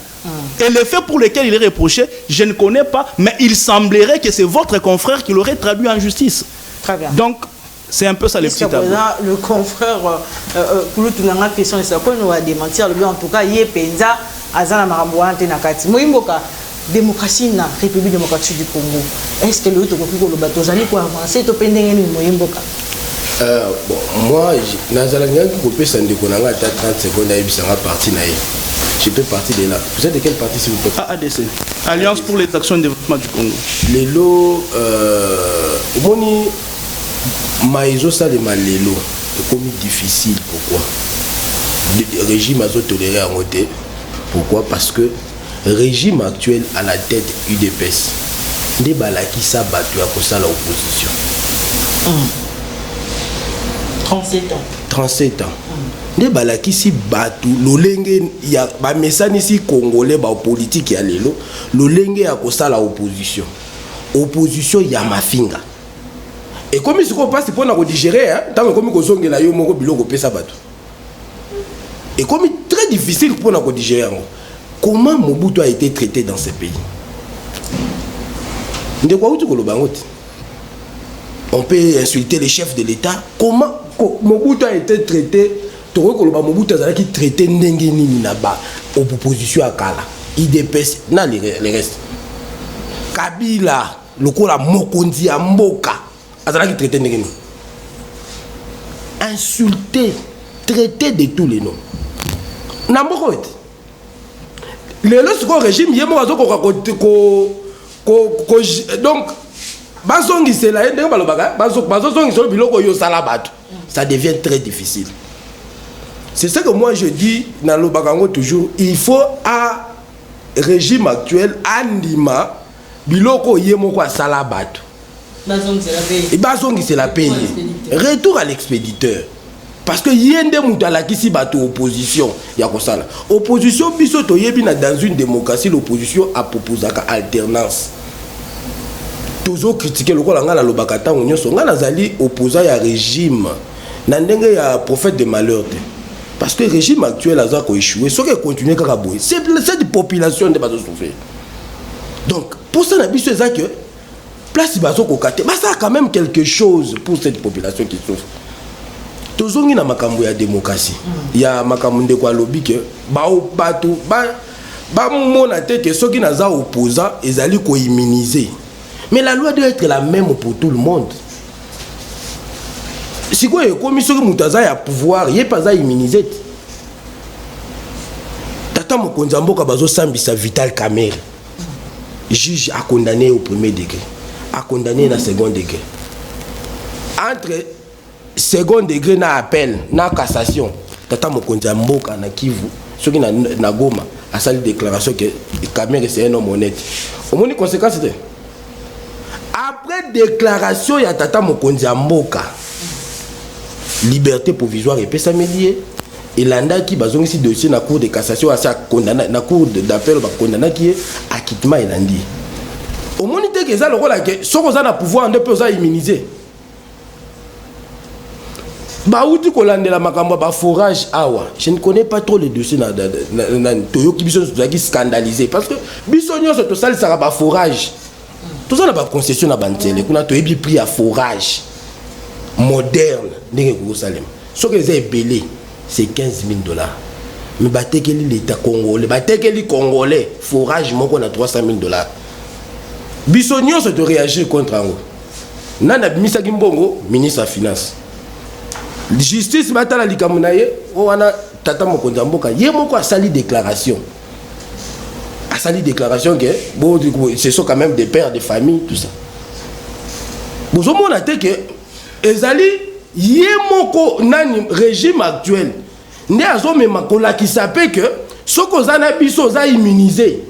Et les faits pour lesquels il est reproché, je ne connais pas, mais il semblerait que c'est votre confrère qui l'aurait traduit en justice. Très bien. Donc, c'est un peu ça les petits tabous. Le confrère, pour tout le monde, question est-ce qu'on va démentir, en tout cas, il y a Penza, Azana Maramboa, Tenakati. Moimboka, démocratie na République démocratique du Congo. Est-ce que le Tokoko bateau zali pour avancer to pendenge ni moyemboka? Bon, moi nazalanga qui couper ça ndeko nanga à 30 secondes et bisanga parti naïe. Je fais partie de là. Vous êtes de quel parti s'il vous plaît? AADC. Alliance pour les actions de développement du Congo. Les lots moni maïzo ça les malelo c'est comme difficile. Pourquoi? Le régime a toléré en côté. Pourquoi? Parce que le régime actuel à la tête UDPS ne balaki sa battu à cause de l'opposition. 37 ans. 37 ans. Ne balaki si battu lolenge ya ba mesani si congolais ba politique ya lelo lolenge ya cause de l'opposition. Opposition ya mafinga. Et comme il se passe pour na digérer hein, tant comme ko zongela yo moko biloko pesa battu. Et comme très difficile pour nous digérer. Comment Mobutu a été traité dans ce pays? On peut insulter les chefs de l'État. Comment Mobutu a été traité? Mobutu a été traité opposition à Kala. IDPS, non les restes. Kabila, le Kola Mokondi Mboka, a été traité Ndengeni. Insulté, traité de tous les noms. Namboko ete lelo siko régime yemo bazo donc bazongisela ndenge balobaka bazongisela biloko yo sala bato ça devient très difficile. C'est ça que moi je dis na lobakango toujours, il faut à régime actuel andima biloko yemo kwa sala bato bazongisela paye retour à l'expéditeur. Parce que yende mutala kisi bato opposition ya kosala. Opposition biso toyebi na dans une démocratie l'opposition a proposé alternance. Toujours critiquer le kolanga la lobaka tango nyonso nga nazali opposant ya régime na ndenge ya prophète de malheur. Parce que le régime actuel a ko échoué, ce qui continue kaka boy. C'est cette population de bazo souffrir. Donc pour ça na biso ça que place bazo ko kate, bah ça a quand même quelque chose pour cette population qui souffre. Tozongi na makambo ya démocratie ya makambo ndeko alobi ke ba bato ba mona te ke soki naza opposant ezali ko immuniser, mais la loi doit être la même pour tout le monde. Si quoi comme soki mutaza ya pouvoir yé pas za immuniser tata mokonzi mboka bazo sambisa Vital Kamerhe, juge a condamné au premier degré, a condamné na second degré, entre second degré na appel na cassation tata mokonzi mboka na Kivu soki na Goma a sali déclaration que Kamerhe c'est un homme honnête. Au moins conséquence de après déclaration ya tata mokonzi mboka liberté provisoire et pesa mélier et landa qui bazongi si dossier na cour de cassation a sa condamné na cour d'appel ba condamné qui acquittement elandi. Au moins te que ça le rôle que soko za na pouvoir ande pe za immuniser. Baouti kolandela makambo ba forage awa. Je ne connais pas trop le dossier na toyo ki biso zaki scandalisé parce que biso nyonso to sali saka ba forage. Tout ça na ba concession na bantele kuna to ebi prix à forage moderne ndenge ko Salem. Ce que c'est belé c'est $15,000. Mais batekeli l'état congolais, batekeli congolais forage moko na $300,000. Biso nyonso to réagir contre ngo. Nana Misaki Mbongo ministre des finances. Justice batala likamunaye wana tata mokonzi mboka ye moko a sali déclaration que bon ce sont quand même des pères de famille tout ça. Vous on a dit que ezali ye moko nani régime actuel ne azomema kola qui s'appelle que soko zana biso za immunisé.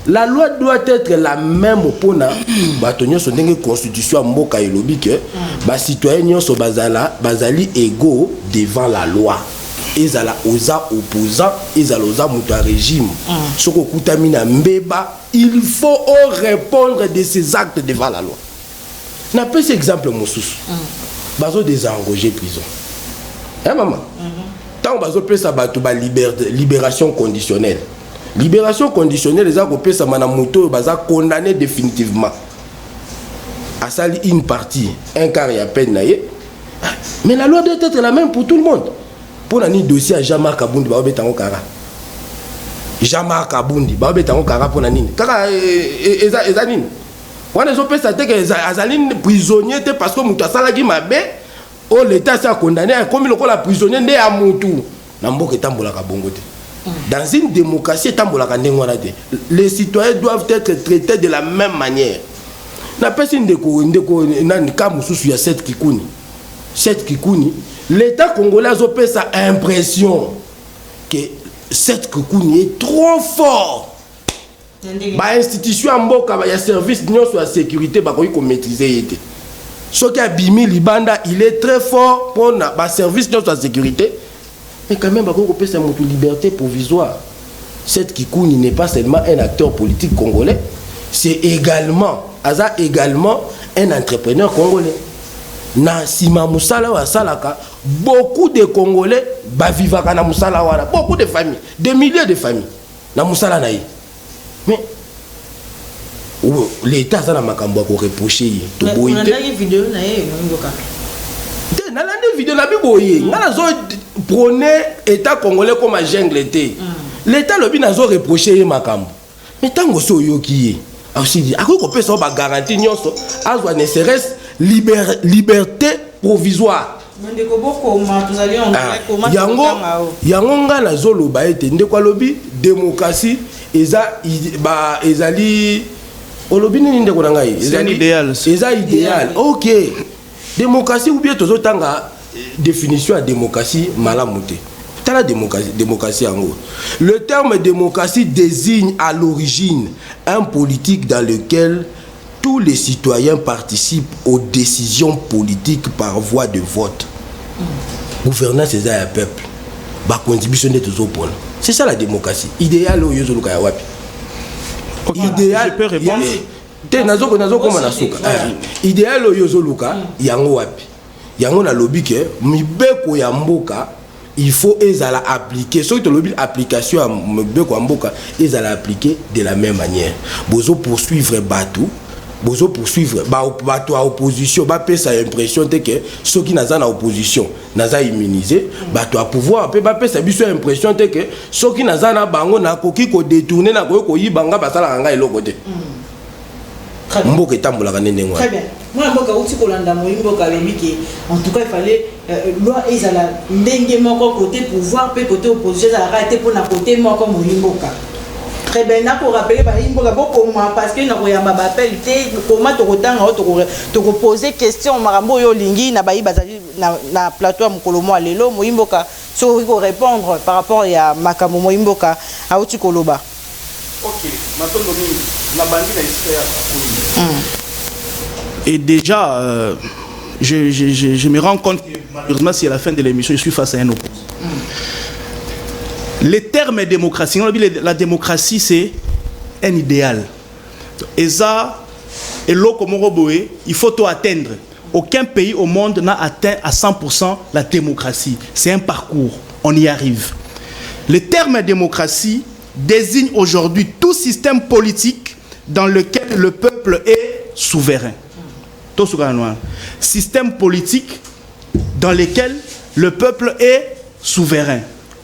La loi doit être la même pour na batonyo so ndenge constitution mboka elobi que ba citoyen nyonso bazali égaux devant la loi. Ezala oza opposant, ezala oza muto régime. Soko kutamina mbeba, il faut répondre de ses actes devant la loi. Na pas cet exemple mosusu. Bazo désengager prison. Hein maman? Tant bazo pesa bato ba libération conditionnelle. Libération conditionnelle, les Européens, ça m'a moto, baza condamné définitivement. À sali une partie, un quart et à peine naïe. Mais la loi doit être la même pour tout le monde. Pour un dossier à Jean-Marc Abound, bah obétant au cara. Jean-Marc Abundi ba betango kaka pona nini kaka eza nini wana zo pesa te que azaline prisonnier te parce que mutu asalaki mabe o l'état s'est condamné comme le la prisonnier nde ya mutu na mboka etambolaka bongo te. Dans une démocratie etambolaka ndenge wana te. Les citoyens doivent être traités de la même manière. Na pesi ndeko nani ka mususu ya cette Kikuni l'état congolais a pesa impression que cette Kikuni est trop fort. Ba institution mboka ba ya service nyonso ya sécurité ba ko maîtriser yete. Ce qui a bimi libanda, il est très fort pour ba service nyonso ya sécurité. Mais quand même ba ko pesa moto liberté provisoire. Cette Kikuni n'est pas seulement un acteur politique congolais, c'est également un entrepreneur congolais. Na sima musala wa salaka, beaucoup de Congolais ba vivaka na musala wana, beaucoup de familles, des milliers de familles na musala na yi. Mais l'état ça na makambo ko reprocher to boyite. On a une vidéo na ye ngoka. Na la vidéo na biboye, ngana zo prôner état congolais comme un jungle té. L'état lobi na zo reprocher makambo. Mais tango so yoki aussi dit ako ko pesa ba garantie nyonso azwa ne serait liberté provisoire. Yango nga na zolo ba ete ndeko lobi démocratie ezali olobi nini ndeko na ngai ezali idéal. OK. Démocratie ou bien tozo tanga définition à démocratie malamu te. La démocratie en gros. Le terme démocratie désigne à l'origine un politique dans lequel tous les citoyens participent aux décisions politiques par voie de vote. Gouvernance c'est un peuple. Ba contribution de tous au c'est ça la démocratie. Idéal au yozo luka wapi. Idéal. Je peux répondre. Nazo koma na suka. Idéal au yozo luka yango wapi. Yango na lobby ke mibeko ya mboka il faut ezala appliquer ce que lobby application à mibeko ya mboka ezala appliquer de la même manière. Bozo poursuivre Batou. Bozo poursuivre bato à opposition ba pesa impression te que ceux qui naza na opposition naza immunisé bato à pouvoir pe ba pesa biso impression te que ceux qui naza na bango na koki ko détourner na ko yibanga basala nga eloko te. Mboka etambola kanene ngwa. Très bien. Moi mboka uti kolanda mboka lembiki en tout cas il fallait loi ezala ndenge moko côté pouvoir pe côté opposition za arrêter pour na côté moko mboka. Très bien, na pour rappeler parce que na koyamba ba appel té comment to kotanga to poser question marambo yo lingi na bayi bazali na plateau mukolomo lelo moyimboka so ko répondre par rapport ya makamo moyimboka auti koloba. OK, matondo mingi na bandi na histoire. Et déjà je me rends compte que malheureusement si à la fin de l'émission je suis face à un opposant. Le terme démocratie, la démocratie c'est un idéal. Et ça, il faut tout atteindre. Aucun pays au monde n'a atteint à 100% la démocratie. C'est un parcours, on y arrive. Le terme démocratie désigne aujourd'hui tout système politique dans lequel le peuple est souverain. Tout système politique dans lequel le peuple est souverain.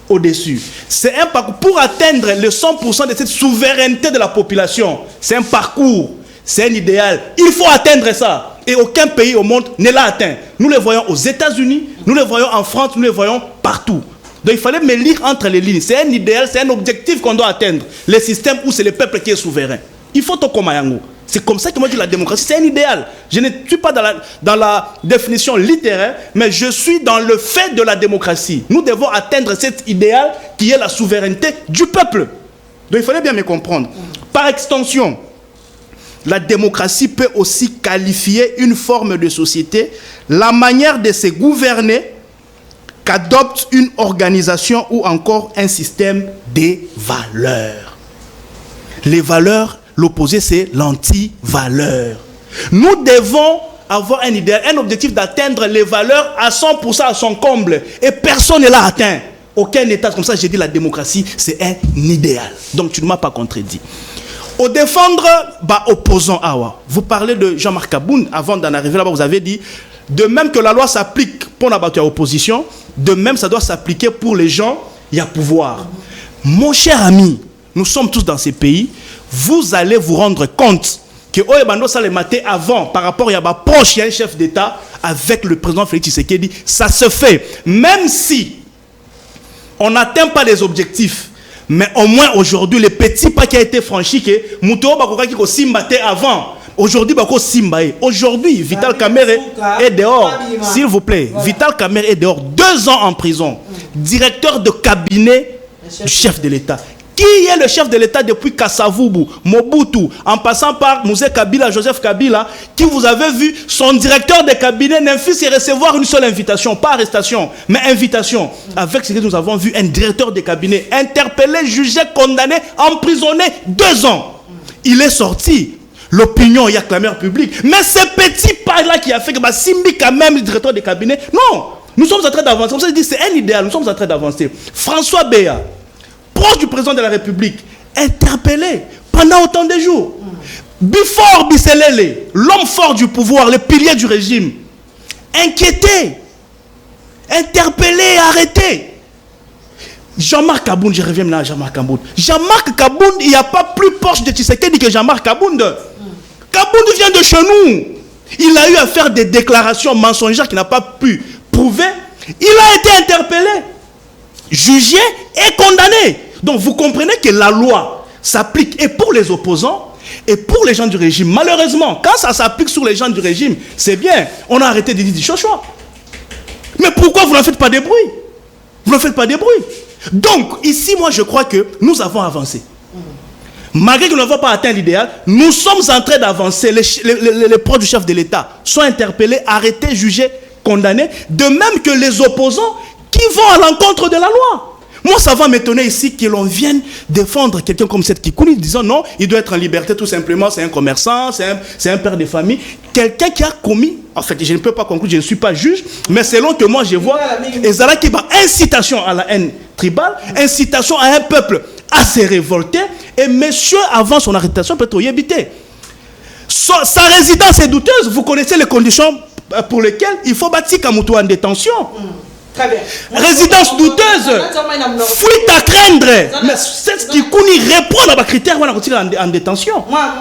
Au-dessus. C'est un parcours pour atteindre le 100% de cette souveraineté de la population. C'est un parcours, c'est un idéal. Il faut atteindre ça. Et aucun pays au monde ne l'a atteint. Nous le voyons aux États-Unis, nous le voyons en France, nous le voyons partout. Donc il fallait me lire entre les lignes. C'est un idéal, c'est un objectif qu'on doit atteindre. Le système où c'est le peuple qui est souverain. Il faut tout comme Yango. C'est comme ça que moi je dis la démocratie, c'est un idéal. Je ne suis pas dans la définition littéraire, mais je suis dans le fait de la démocratie. Nous devons atteindre cet idéal qui est la souveraineté du peuple. Donc il fallait bien me comprendre. Par extension, la démocratie peut aussi qualifier une forme de société, la manière de se gouverner qu'adopte une organisation ou encore un système des valeurs. Les valeurs, l'opposé, c'est l'anti-valeur. Nous devons avoir un idéal, un objectif d'atteindre les valeurs à 100% à son comble. Et personne ne l'a atteint. Aucun État, comme ça j'ai dit, la démocratie, c'est un idéal. Donc tu ne m'as pas contredit. Au défendre, opposant Awa. Vous parlez de Jean-Marc Aboun, avant d'en arriver là-bas, vous avez dit, de même que la loi s'applique pour la opposition, de même ça doit s'appliquer pour les gens, il y a pouvoir. Mon cher ami, nous sommes tous dans ces pays, vous allez vous rendre compte que Oyebando ça les maté avant par rapport à proche, il y a un chef d'État avec le président Félix Tshisekedi, ça se fait. Même si on n'atteint pas les objectifs, mais au moins aujourd'hui, le petit pas qui a été franchi, que Mouto Bakoka qui ko simbaté avant, aujourd'hui Bako Simbaé. Aujourd'hui, Vital Kamerhe est dehors. S'il vous plaît, voilà. Vital Kamerhe est dehors. 2 ans en prison. Directeur de cabinet du chef de l'État. Qui est le chef de l'État depuis Kassavubu, Mobutu, en passant par Mouzé Kabila, Joseph Kabila, qui vous avez vu, son directeur de cabinet n'a fait recevoir une seule invitation, pas arrestation, mais invitation. Avec ce que nous avons vu, un directeur de cabinet interpellé, jugé, condamné, emprisonné 2 ans. Il est sorti. L'opinion, il y a clameur publique. Mais ce petit pas-là qui a fait que Simbi quand même, le directeur de cabinet, non, nous sommes en train d'avancer. Comme ça, je dis, c'est un idéal, nous sommes en train d'avancer. François Béa, proche du président de la République, interpellé pendant autant de jours. Bifor Bisselele, l'homme fort du pouvoir, le pilier du régime, inquiété, interpellé, arrêté. Jean-Marc Kabound, je reviens maintenant à Jean-Marc Kabound. Jean-Marc Kabound, il n'y a pas plus proche de Tshisekedi que Jean-Marc Kabound. Kabound vient de chez nous. Il a eu à faire des déclarations mensongères qu'il n'a pas pu prouver. Il a été interpellé, jugé et condamné. Donc vous comprenez que la loi s'applique et pour les opposants et pour les gens du régime. Malheureusement, quand ça s'applique sur les gens du régime, c'est bien. On a arrêté de dire du choix. Mais pourquoi vous n'en faites pas des bruits? Vous n'en faites pas des bruits. Donc, ici, moi, je crois que nous avons avancé. Malgré que nous n'avons pas atteint l'idéal, nous sommes en train d'avancer. Les proches du chef de l'État sont interpellés, arrêtés, jugés, condamnés. De même que les opposants qui vont à l'encontre de la loi. Moi, ça va m'étonner ici que l'on vienne défendre quelqu'un comme cette Kikouni, disant non, il doit être en liberté tout simplement, c'est un commerçant, c'est un père de famille. Quelqu'un qui a commis, en fait, je ne peux pas conclure, je ne suis pas juge, mais selon que moi je vois, Ezala qui va incitation à la haine tribale, incitation à un peuple à se révolter, et monsieur, avant son arrestation, peut-être y habiter. Sa résidence est douteuse, vous connaissez les conditions pour lesquelles il faut bâtir Kamoutou en détention. Très bien. Résidence douteuse, fuite à craindre. Mais c'est ce qui répond à la critère en détention. Moi,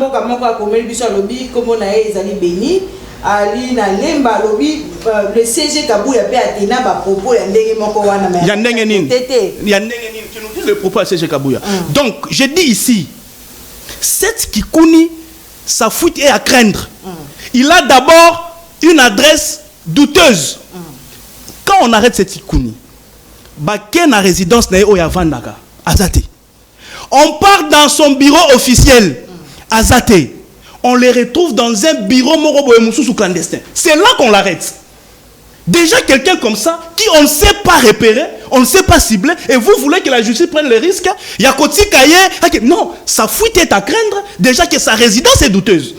le CG Kabou a fait atteindre ma propos et il y a qui nous disent le propos à CG Kabouya. Donc, je dis ici, cette Kikouni, sa fuite est à craindre. Il a d'abord une adresse douteuse. Quand on arrête cette Kikouni, na résidence na Oyavandaka, Azate. On part dans son bureau officiel, Azate. On les retrouve dans un bureau Moroboemoussou clandestin. C'est là qu'on l'arrête. Déjà quelqu'un comme ça, qui on ne sait pas repérer, on ne sait pas cibler, et vous voulez que la justice prenne le risque, il y a Koti Kaye, non, sa fuite est à craindre, déjà que sa résidence est douteuse.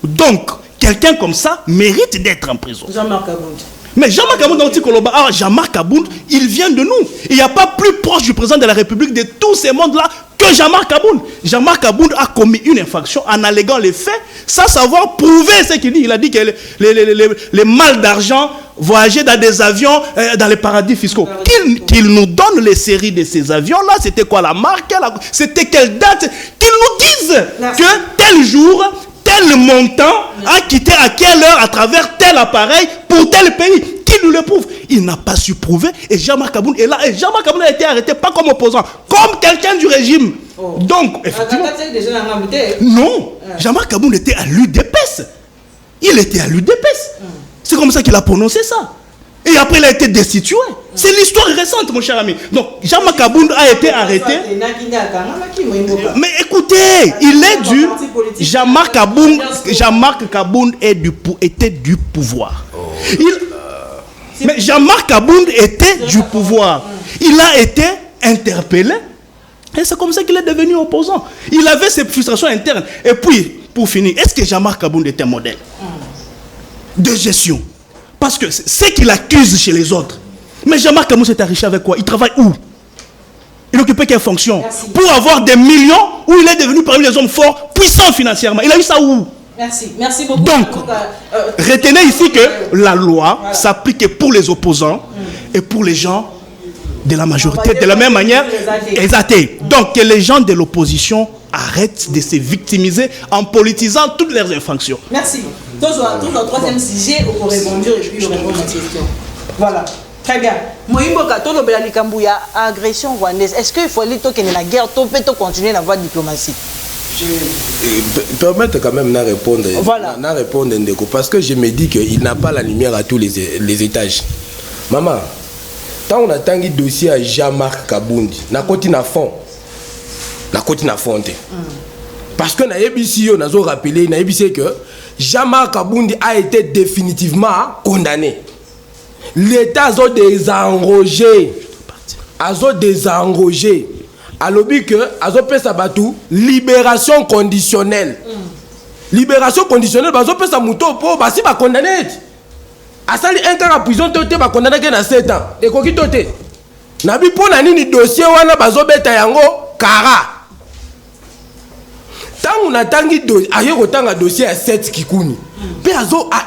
Donc, quelqu'un comme ça mérite d'être en prison. Jean-Marc Kabound. Mais Jean-Marc Kabound, Jean-Marc Kabound, il vient de nous. Il n'y a pas plus proche du président de la République de tous ces mondes-là que Jean-Marc Kabound. Jean-Marc Kabound a commis une infraction en alléguant les faits sans savoir prouver ce qu'il dit. Il a dit que les mal d'argent voyageaient dans des avions dans les paradis fiscaux. Qu'il nous donne les séries de ces avions-là. C'était quoi la marque? C'était quelle date? Qu'il nous dise que tel jour, tel montant a quitté à quelle heure à travers tel appareil pour tel pays. Qui nous le prouve? Il n'a pas su prouver et Jean-Marc Kabound est là. Et Jean-Marc Kabound a été arrêté pas comme opposant, comme quelqu'un du régime. Donc, effectivement, non, Jean-Marc Kabound était à l'UDPS. Il était à l'UDPS. C'est comme ça qu'il a prononcé ça. Et après, il a été destitué. C'est l'histoire récente, mon cher ami. Donc, Jean-Marc Kabound a été arrêté. Mais écoutez, il est du... Jean-Marc Kabound était du pouvoir. Mais Jean-Marc Kabound était du pouvoir. Il a été interpellé. Et c'est comme ça qu'il est devenu opposant. Il avait ses frustrations internes. Et puis, pour finir, est-ce que Jean-Marc Kabound est un modèle de gestion? Parce que c'est ce qu'il accuse chez les autres. Mais Jean-Marc Kabound s'est enrichi avec quoi? Il travaille où? Il occupait quelle fonction? Pour avoir des millions où il est devenu parmi les hommes forts, puissants financièrement. Il a eu ça où? Merci beaucoup. Donc, retenez ici que la loi s'applique pour les opposants et pour les gens de la majorité de la même manière. Exacté. Donc que les gens de l'opposition arrêtent de se victimiser en politisant toutes leurs infractions. Merci. Tous le troisième sujet, on va répondre et puis on répond à la question. Voilà. Très bien. Moïmbo Katolo Belalikambu, il y a agression rwandaise. Est-ce qu'il faut aller toquer la guerre, peut continuer la voie diplomatique? Permettre quand même de répondre. Voilà. Parce que je me dis qu'il n'a pas la lumière à tous les étages. Maman, tant on attend le dossier à Jean-Marc Kabundi, na côté na fond. Parce que na EBC, on a rappelé que Jean-Marc Kabundi a été définitivement condamné. L'État a désenrogé. Alors que Azope Sabatou, libération conditionnelle. Libération conditionnelle, Azope Samuto, si va condamner. Asali un cas en prison, tu vas condamner à 7 ans. Et quoi qui t'ote? Nabi pour nani dossier, wana bazobeta yango kara. Tant on attend un dossier à 7 Kikouni.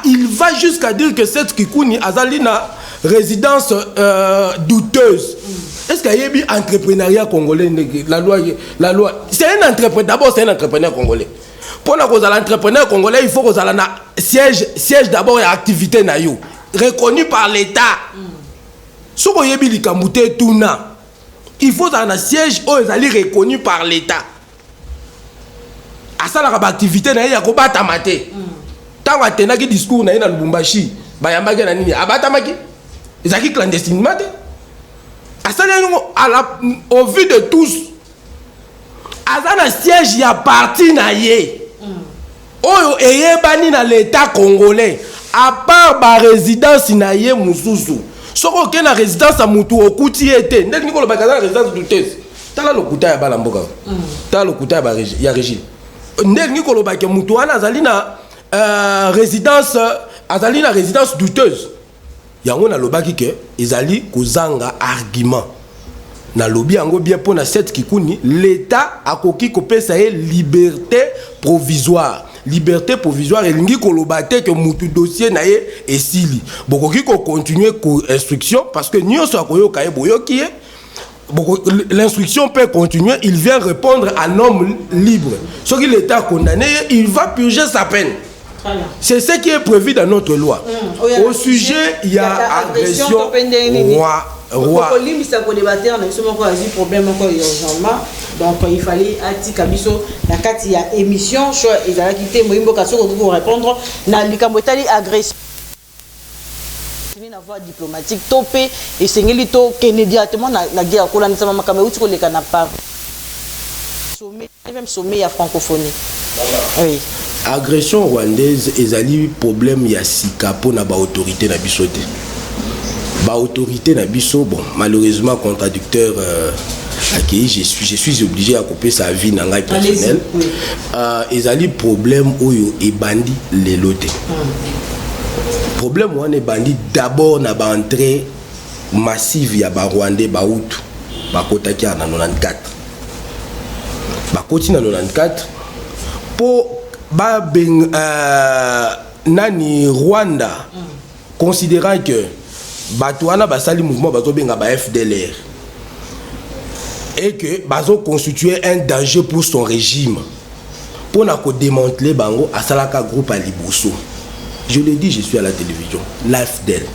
Il va jusqu'à dire que 7 Kikouni azali na résidence douteuse. Est-ce qu'il y a un entrepreneuriat congolais? La loi, c'est un entrepreneur. D'abord, c'est un entrepreneur congolais. Pour l'entrepreneur congolais, il faut que un siège d'abord et activité reconnu par l'État. Si vous avez il faut un siège reconnu par l'État. À ça, la activité, il y a un batamate. Tant que tu as un discours dans Lubumbashi, il y a un clandestinement. Au vu de tous, Azana siège y a parti na ye. Oyo eyebani na l'État congolais. À part ba résidence na ye mususu. Soko ke na résidence a mutu okuti ete. Ndeki nikolo bakaza résidence douteuse. Tala lokuta ya bala mboka. Tala lokuta ya régime. Ndeki nikolo bakya mutu wana azali na résidence azali na résidence douteuse. Yango na lobaki ke ezali kozanga argument na lobi yango bien pour na 7 Kikouni l'État akoki kopesa ye liberté provisoire elingi kolobate que mutu dossier na ye esili bokoki ko continuer ko instruction parce que nyonso akoyoka ye boyoki ye l'instruction peut continuer, il vient répondre à un homme libre. Ce qui l'État a condamné, il va purger sa peine. C'est ce qui est prévu dans notre loi. Au sujet, il y a agression roi. Donc il fallait atikabiso na kati ya émission sur ezala kité moyimbo kasoko ko répondre na likamotali agression na voie diplomatique topé et sengeli to directement na guerre ko la nsama makamé uti ko leka na par sommet même sommet ya francophonie. Oui. Agression rwandaise ezali problème ya sika po na ba autorité na biso te. Ba autorité na biso bon malheureusement contradicteur je suis obligé à couper sa vie dans la personnelle. Ezali problème oyo e bandi lelo te. Problème wana e bandi d'abord na ba entrée massive ya ba Rwandais ba Hutu ba kotaki na 94. Ba koti na 94 po ba nani Rwanda considérant que Batouana basali mouvement bazo benga ba FDLR et que bazo constituer un danger pour son régime pour na ko démanteler bango asalaka groupe à Liboso. Je le dis, je suis à la télévision. L'AFDEL.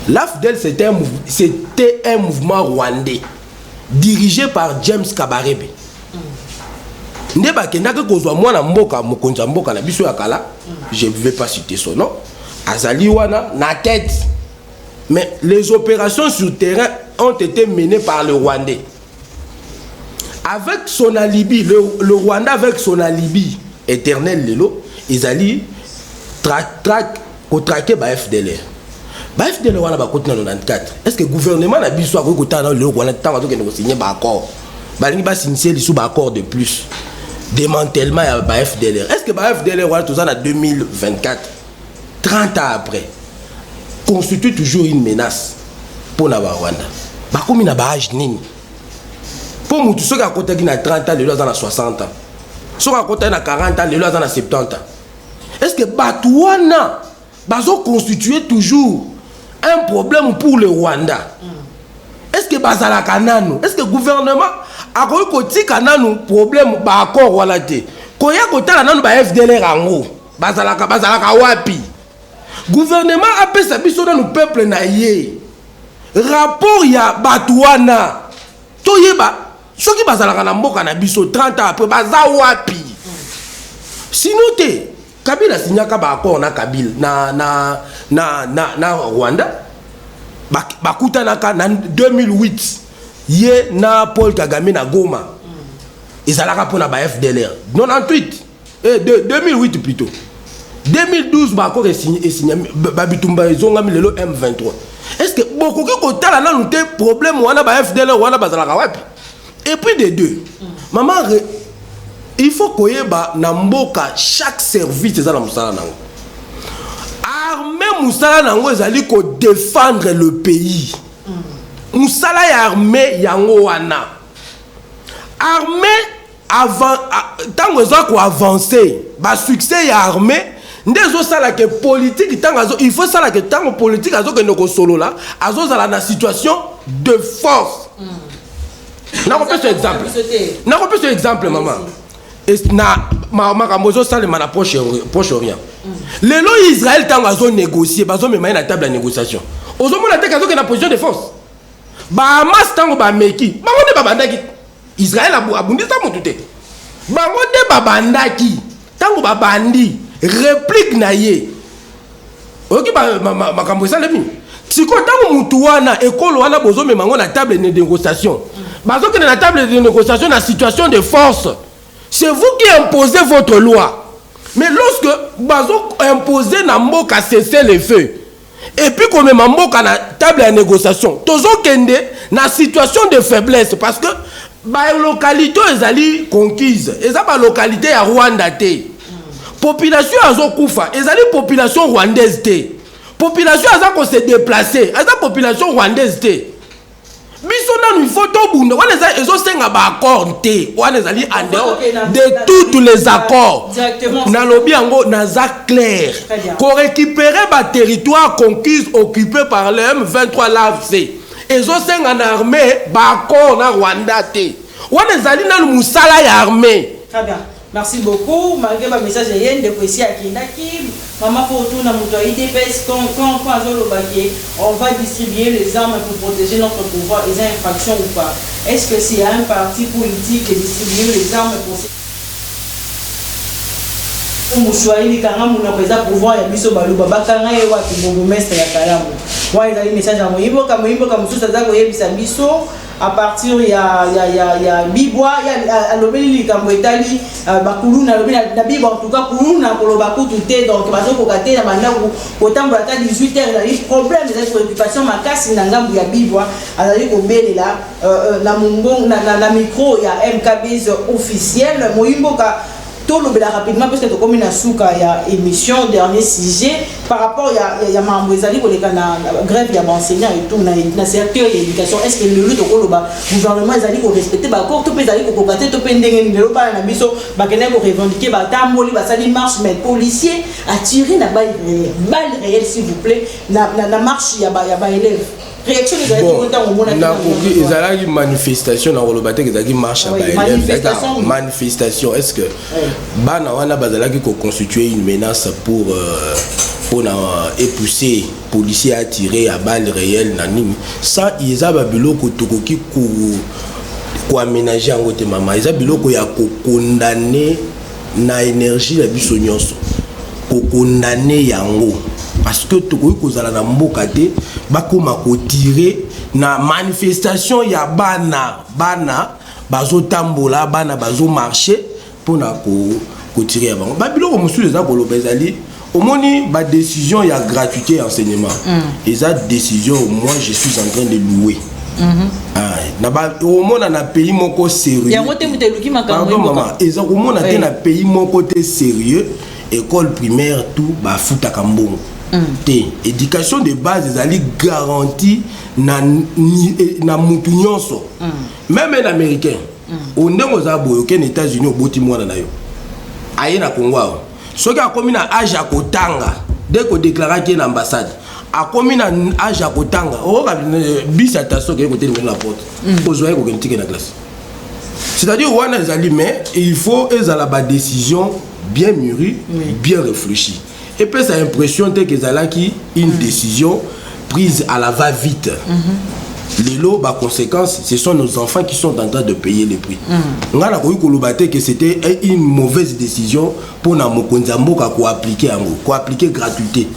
L'AFDEL c'était un mouvement rwandais dirigé par James Kabarebe. Ndeba kenaka kozwa mwana mboka mokonza mboka na biso ya kala, je ne vais pas citer son nom. Azali wana na tête. Mais les opérations sur terrain ont été menées par le Rwandais. Avec son alibi, le Rwanda avec son alibi éternel lelo, Izali traqué par FDLR. Ba FDLR wana ba koti na 94. Est-ce que le gouvernement na biso a kota na le Rwanda tant que nous signer ba accord. Ba lingi ba signer li sous ba accord de plus. Démantèlement ya ba FDLR. Est-ce que ba FDLR wana tout ça en 2024 30 ans après constitue toujours une menace pour la Rwanda. Ba komi na ba âge nini. Pour mutu soki akotaki na 30 ans lelo aza na 60 ans. Soki akotaki na 40 ans lelo aza na 70 ans. Est-ce que Batouana va constituer toujours un problème pour le Rwanda? Est-ce que bazalaka nanu est-ce que gouvernement akoki kotika nanu problème baaccord wana te koya kotala nanu ba FDLR yango bazalaka wapi gouvernement apesa biso nanu peuple na ye rapport ya bato wana toyeba soki bazalaka na mboka na biso 30 ans après baza wapi sinon te Kabila signaka baaccord na Kabila na Rwanda bakutanaka na 2008 ye na Paul Kagame na Goma ezalaka pona ba FDLR 98 2008 plutôt 2012 baaccord signé babitumba ezongami lelo M23 est-ce que bokoki kotala nanu te problème wana ba FDLR wana bazalaka wapi et puis des deux maman il faut koyeba na mboka chaque service ezala musala nango armée musala nango ezali ko défendre le pays musala ya armée yango wana armée avant tango eza ko avancer ba succès ya armée ndezo sala ke politique tango il faut sala ke tango politique azo ke noko solo là azo sala na situation de force na ko pese exemple maman na makambo zo sala na Proche-Orient lelo Israël tango azo négocier bazo mema na table de négociation ozo mona te kazo ke na position de force ba Hamas tango ba meki bango ne babandaki Israël abundisa mutu te bango de babandaki tango babandi réplique na ye oki makambo esalemi siko tango mutu wana ekolo wana bozo mema ngo na table de négociation bazo ke na table de négociation na situation de force. C'est vous qui imposez votre loi. Mais lorsque bazo imposez na mboka cesser les feux et puis comme mboka na table de négociation tozo kende na situation de faiblesse parce que ba localité ezali conquise eza ba localité ya Rwanda te population azo kufa ezali population rwandaise te population aza ko se déplacer eza population rwandaise te biso nanu il faut tobunda wana ezo senga ba accord te wana ezali en dehors de tous les accords na lobby yango naza clair ko récupérer ba territoire conquise occupé par le M23 l'AFC ezo senga na armée ba accord na Rwanda te wana ezali nanu musala ya armée. Très bien. Merci beaucoup. Malgré ma message, il y a une dépression à Kindaki. Maman, pour tout, on va distribuer les armes pour protéger notre pouvoir. Est-ce une infraction ou pas? Est-ce que c'est un parti politique de distribuer les armes pour Mouchouaïli Karamu n'a pas pouvoir et Bisso Balouba Bakanga et Wati Bourgmestre et Karamu. Moi, il y a un message à Moïbo, comme tout ça, Bisso. À partir il y a Bibois, il y a l'obéli comme Italie, Bakuluna, la Bible en tout cas, Kuluna, Kolobaku, tout est donc, Bazo Kokate, la Manda, autant pour 18h, il y a des problèmes, des préoccupations, ma casse, il y a un Bibois, à la Libé, là, la Mungon, la micro, il y a MKBs officiel, Moïmboka. Tout le bela rapidement parce que comme une souka il y a émission dernier sujet par rapport il y a membre ezali ko leka na grève ya enseignant et tout na secteur de l'éducation est-ce que le lutte ko loba gouvernement ezali ko respecter ba accord tout pe ezali ko kokate to pe ndenge ni lelo ba na biso ba kene ko revendiquer ba tamboli ba sali marche mais policier a tiré na balle réelle s'il vous plaît na marche ya ba élève. Ils ont une manifestation dans le bâtiment, ils ont une marche à manifestation. Est-ce que Bana wana bazalaki ko constituer une menace pour épousser policiers à tirer à balles réelles nanini ça ils ont biloko tokoki ko aménager en côté maman ils ont biloko ya ko condamner na énergie la biso nyonso ko condamner yango parce que tokoki kozala na mboka te bakoma ko tirer na manifestation ya bana bazo tambola bana bazo marcher pour na ko tirer avant ba biloko musu les akoloba ezali omoni ba décision ya gratuité enseignement eza décision moi je suis en train de louer na ba omona na pays moko sérieux ya ngote muteluki makambo maman eza omona te na pays moko te sérieux école primaire tout ba futaka mbongo te éducation de base ezali garantie na mutu nyonso même un américain ondenge oza boye okende États-Unis oboti mwana na yo aye na Congo awa soki akomi na age ya kotanga dès ko déclaraki na ambassade a commis un âge à Kotanga. Oh, bis à ta soeur qui est côté de la porte. Aux oreilles, vous avez une classe. C'est-à-dire, il faut la décision bien mûrie, bien réfléchie. Et puis, ça a l'impression que c'est une décision prise à la va-vite. Les lots, par conséquence, ce sont nos enfants qui sont en train de payer les prix. On a dit que c'était une mauvaise décision pour appliquer gratuité.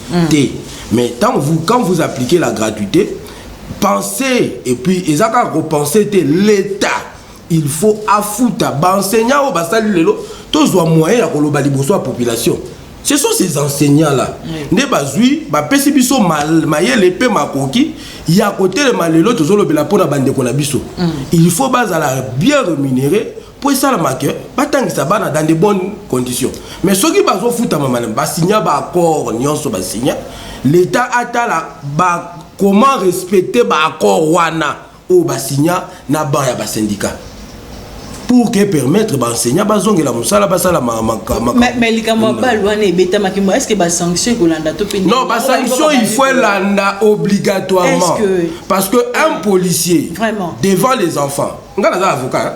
Mais quand vous appliquez la gratuité, pensez, et puis, ils ont repensé l'État. Il faut affouter. Enseignants, tous les moyens de la population. Ce sont ces enseignants-là. Ne bazui, ba pesi biso mayele pe makoki, ya côté le malelo to zolo bela pona bande ko na biso. Il faut bazala bien rémunéré pour ça la marque, batangisa bana dans de bonnes conditions. Mais ceux qui bazo futa mama ba signa ba accord nyonso ba signa, l'état atala ba comment respecter ba accord wana o ba signa na ba ya ba syndicat. Pour que permettre d'enseigner la musala basala mais les est-ce que la sanction non la sanction il faut landa obligatoirement parce que un policier vraiment devant les enfants nga na avocat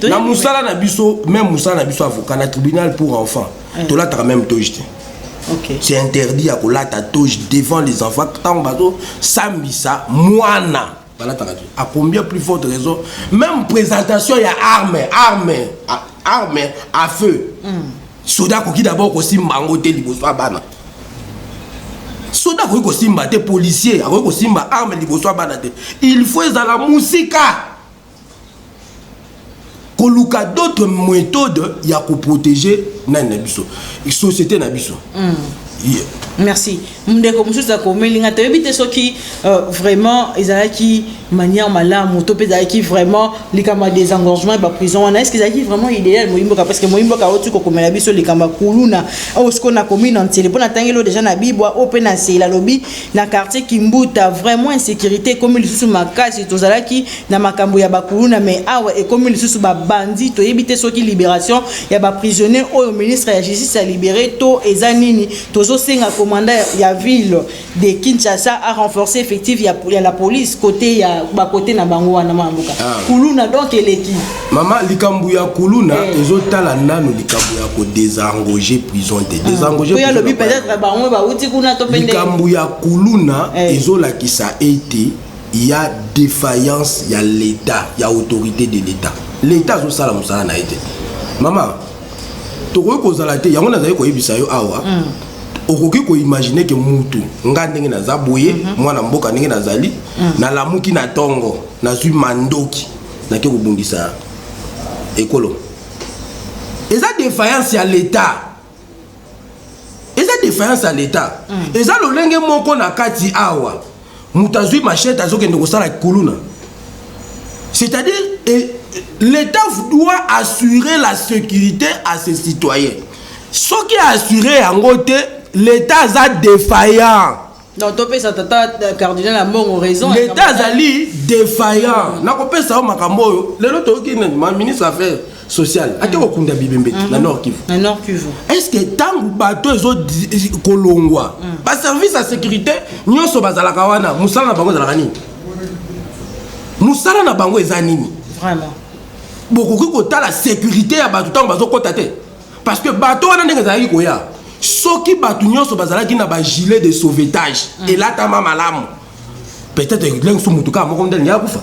na musala na biso même musala na biso avocat na tribunal pour enfants to la ta même toge. C'est interdit à kolata toge devant les enfants tant bazo sambisa mwana. À combien plus forte raison, même présentation il y a armes à feu. Soda qui d'abord aussi mangoté liboso bana. Soda qui aussi mbaté policier, aussi mba armes liboso bana. Il faut dans la musique. Koluka d'autres méthodes il y a pour protéger na biso. Société na biso. Merci. Mundeko musuza komelinga tebite soki vraiment ezalaki manière malamu to pezalaki vraiment likama des engorgements ba prison on est-ce qu'ils zaki vraiment idéal moyimbo parce que moyimbo ka otu ko komela biso likama kuluna o ce qu'on a commis dans téléphone atangelo déjà na bibwa open na c'est la lobby na quartier Kimbuta vraiment insécurité comme les sous makasi to zalaki na makambo ya ba kuluna mais awa et comme les sous ba bandit to yebite soki libération ya ba prisonnier au ministre de la justice a libéré to ezanini tozo senga commandant ya ville de Kinshasa a renforcé effectif il y a la police côté ya ba côté na bango wana mambuka kuluna donc eleki maman likambu ya kuluna ezotala nano likambu ya ko désengager prison te désengager ya lobi peut-être bango ba uti kuna to pende likambu ya kuluna ezolakisa ete il y a défaillance ya l'état ya autorité de l'état zo sala musala na ete maman to ko zala te yango na zali ko yebisa yo awa okoki ko imaginer que mutu nga ndenge na zaboye mwana mboka ndenge na zali na lamuki na tongo na zui mandoki na ke kobundisa ekolo eza défaillance ya l'état eza lolenge moko na kati awa mutu azui machete azokende kosala kuluna c'est-à-dire l'état doit assurer la sécurité à ses citoyens ce qui a assuré en côté l'état a défaillant. Non, topé ça tata cardinal a mort raison. L'état a défaillant. Na kopé ça makambo. Le loto qui ma ministre affaires sociales. A te okunda bibembe na Nord Kivu. Na Nord Kivu. Est-ce que tant bateau ezo kolongwa ba service à sécurité nyonso bazala kawana musala na bango za nini? Musala na bango ezanini? Vraiment. Beaucoup ko ta la sécurité ya bateau tant bazo kotate. Parce que bateau wana ndenge za koya. Soki batu nyonso bazalaki na ba gilet de sauvetage et là ta malamu peut-être que so mutuka moko ndeni ya kufa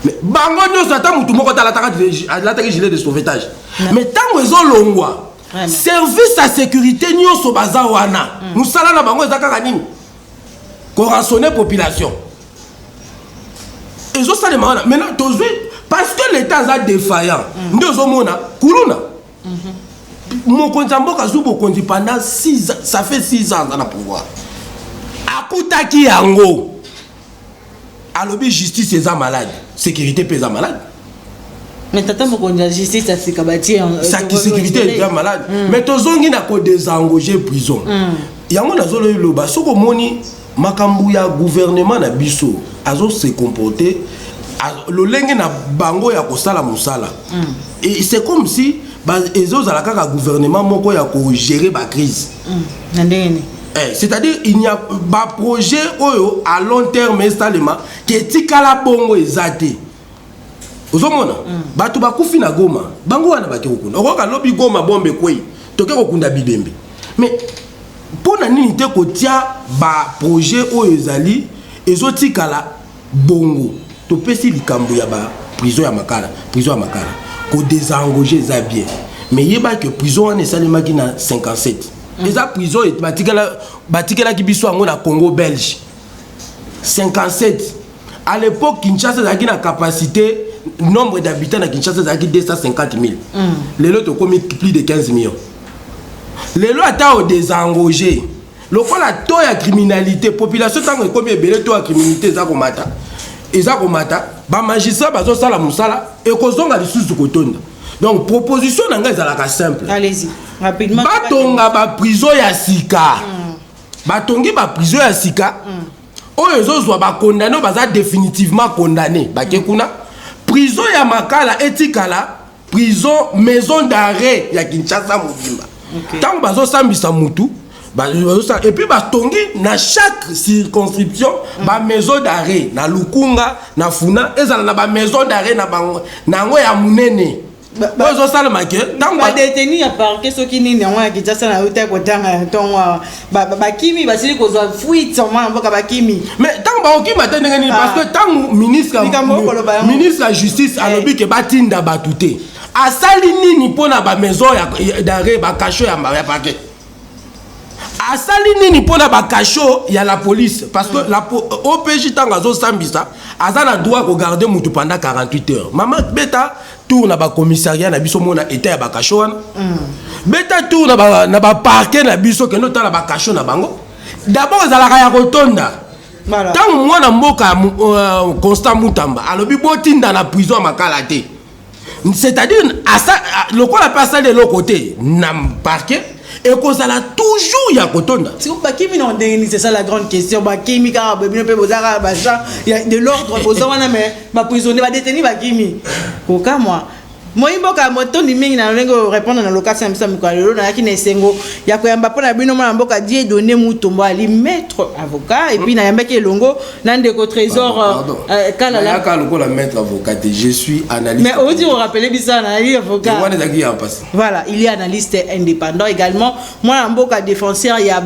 mais bango nyonso ata mutu moko ta la gilet de sauvetage mais tango ezolongwa service à sécurité nyonso baza wana musala na bango ezaka nini ko rançonner population ezo sale mana maintenant tozwe parce que l'état a défaillant ndozo mona kuluna mon compte en banque a joué pendant 6 ans, ça fait 6 ans dans le pouvoir. Akutaki yango. Alobi justice est malade, sécurité pesa malade. Mais tata mo konja justice c'est kabati sa sécurité est malade. Mais tozongi na ko désengager prison. Yango nazolo loba soko moni makambu ya gouvernement na biso azo se comporter lolenge na bango ya kosala musala. Et c'est comme si ezozala kaka gouvernement moko ya ko gérer ba crise. C'est-à-dire il n'y a pas projet à long terme installment qui est tikala bongo ezate. Ozomona batu bakufi na Goma bango wana bake kokunda okoka lobi Goma bombe kwei toke kokunda bibembe mais pona nini te kotia ba projet oyo ezali ezotikala bongo to pesi likambo ya ba prison ya makala ko désengager za bien mais yeba que prison wana esalemaki na 57 eza prison et batikala ki biso ngo na Congo belge 57 à l'époque Kinshasa ezalaki na capacité nombre d'habitants à Kinshasa ezalaki 250 000 lelo to komi plus de 15 millions lelo ata au désengagé lokola to ya criminalité population tango ekomi ebele to ya criminalité eza komata ba magistrat bazo sala musala ekozonga lisusu kotonda donc proposition nanga ezalaka simple allez-y rapidement batonga ba prison ya sika batongi ba prison ya sika oyo ezozwa ba condamné baza définitivement condamné bake kuna prison ya makala etikala prison maison d'arrêt ya Kinshasa mobimba tant bazo sambisa mutu et puis batongi na chaque circonscription ba maison d'arrêt na Lukunga na Funa ezala na ba maison d'arrêt na bango nango ya munene bazo sala make tant ba détenu ya parquet soki nini yango ya Kinshasa na hotel ko tanga tongo ba kimi basili ko zo fuite mwana mboka ba kimi mais tant ba okima tendenge ni parce que tant ministre la justice alobi ke batinda batute asali nini pona ba maison d'arrêt ba cachot ya parquet asali nini pona ba cachot ya la police parce que la OPJ tanga zo sambisa azana droit ko garder mutu pendant 48 heures maman beta tour na ba commissariat na biso mona état ya ba cachot wana beta tour na ba parquet na biso ke no tala ba cachot na bango d'abord zalaka ya kotonda tant mwana mboka Constant Mutamba alobi botinda na prison makala te c'est-à-dire lokola pasa de l'autre côté na parquet et kozala toujours ya kotonda si vous bakimi non c'est ça la grande question bakimi car bebino pe bozara ba gens il y a de l'ordre bozana mais ba prisonnier ba détenu bakimi koka moi mboka moto ni mingi na lengo répondre na location misa mkwalelo na yaki na sengo ya koyamba pona bino mwana mboka die donner mutombo ali maître avocat et puis na yamba ke longo na ndeko trésor kala la ka lokola maître avocat je suis analyste mais on dit on rappeler bisa na avocat voilà il est analyste indépendant également mwana mboka défenseur ya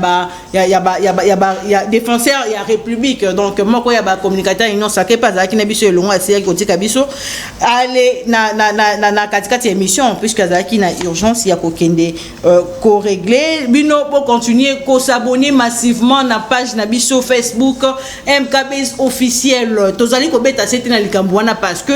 défenseur ya république donc moko ya ba communicateur union sacré pas za ki na biso longo asia ko tika biso allez na katikati émission puisque azaki na urgence ya kokende ko régler bino pour continuer ko s'abonner massivement na page na biso Facebook MKBS officiel tozali ko beta c'était na likambo wana parce que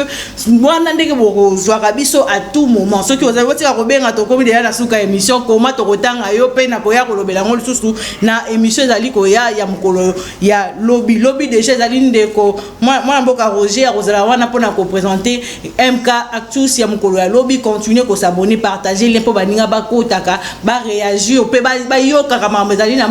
mwana ndenge bo zwaka biso à tout moment ceux qui ozali kotika ko benga to komi na suka émission koma to kotanga yo pe na ko ya ko lobela ngol susu na émission ezali ko ya mukolo ya lobby déjà ezali ndeko mwana mboka Roger Rosala wana pona ko présenter MK Actus ya mukolo ya lobby continuer ko s'abonner partager lien po baninga bakotaka ba réagir pe ba yoka kama mbezali na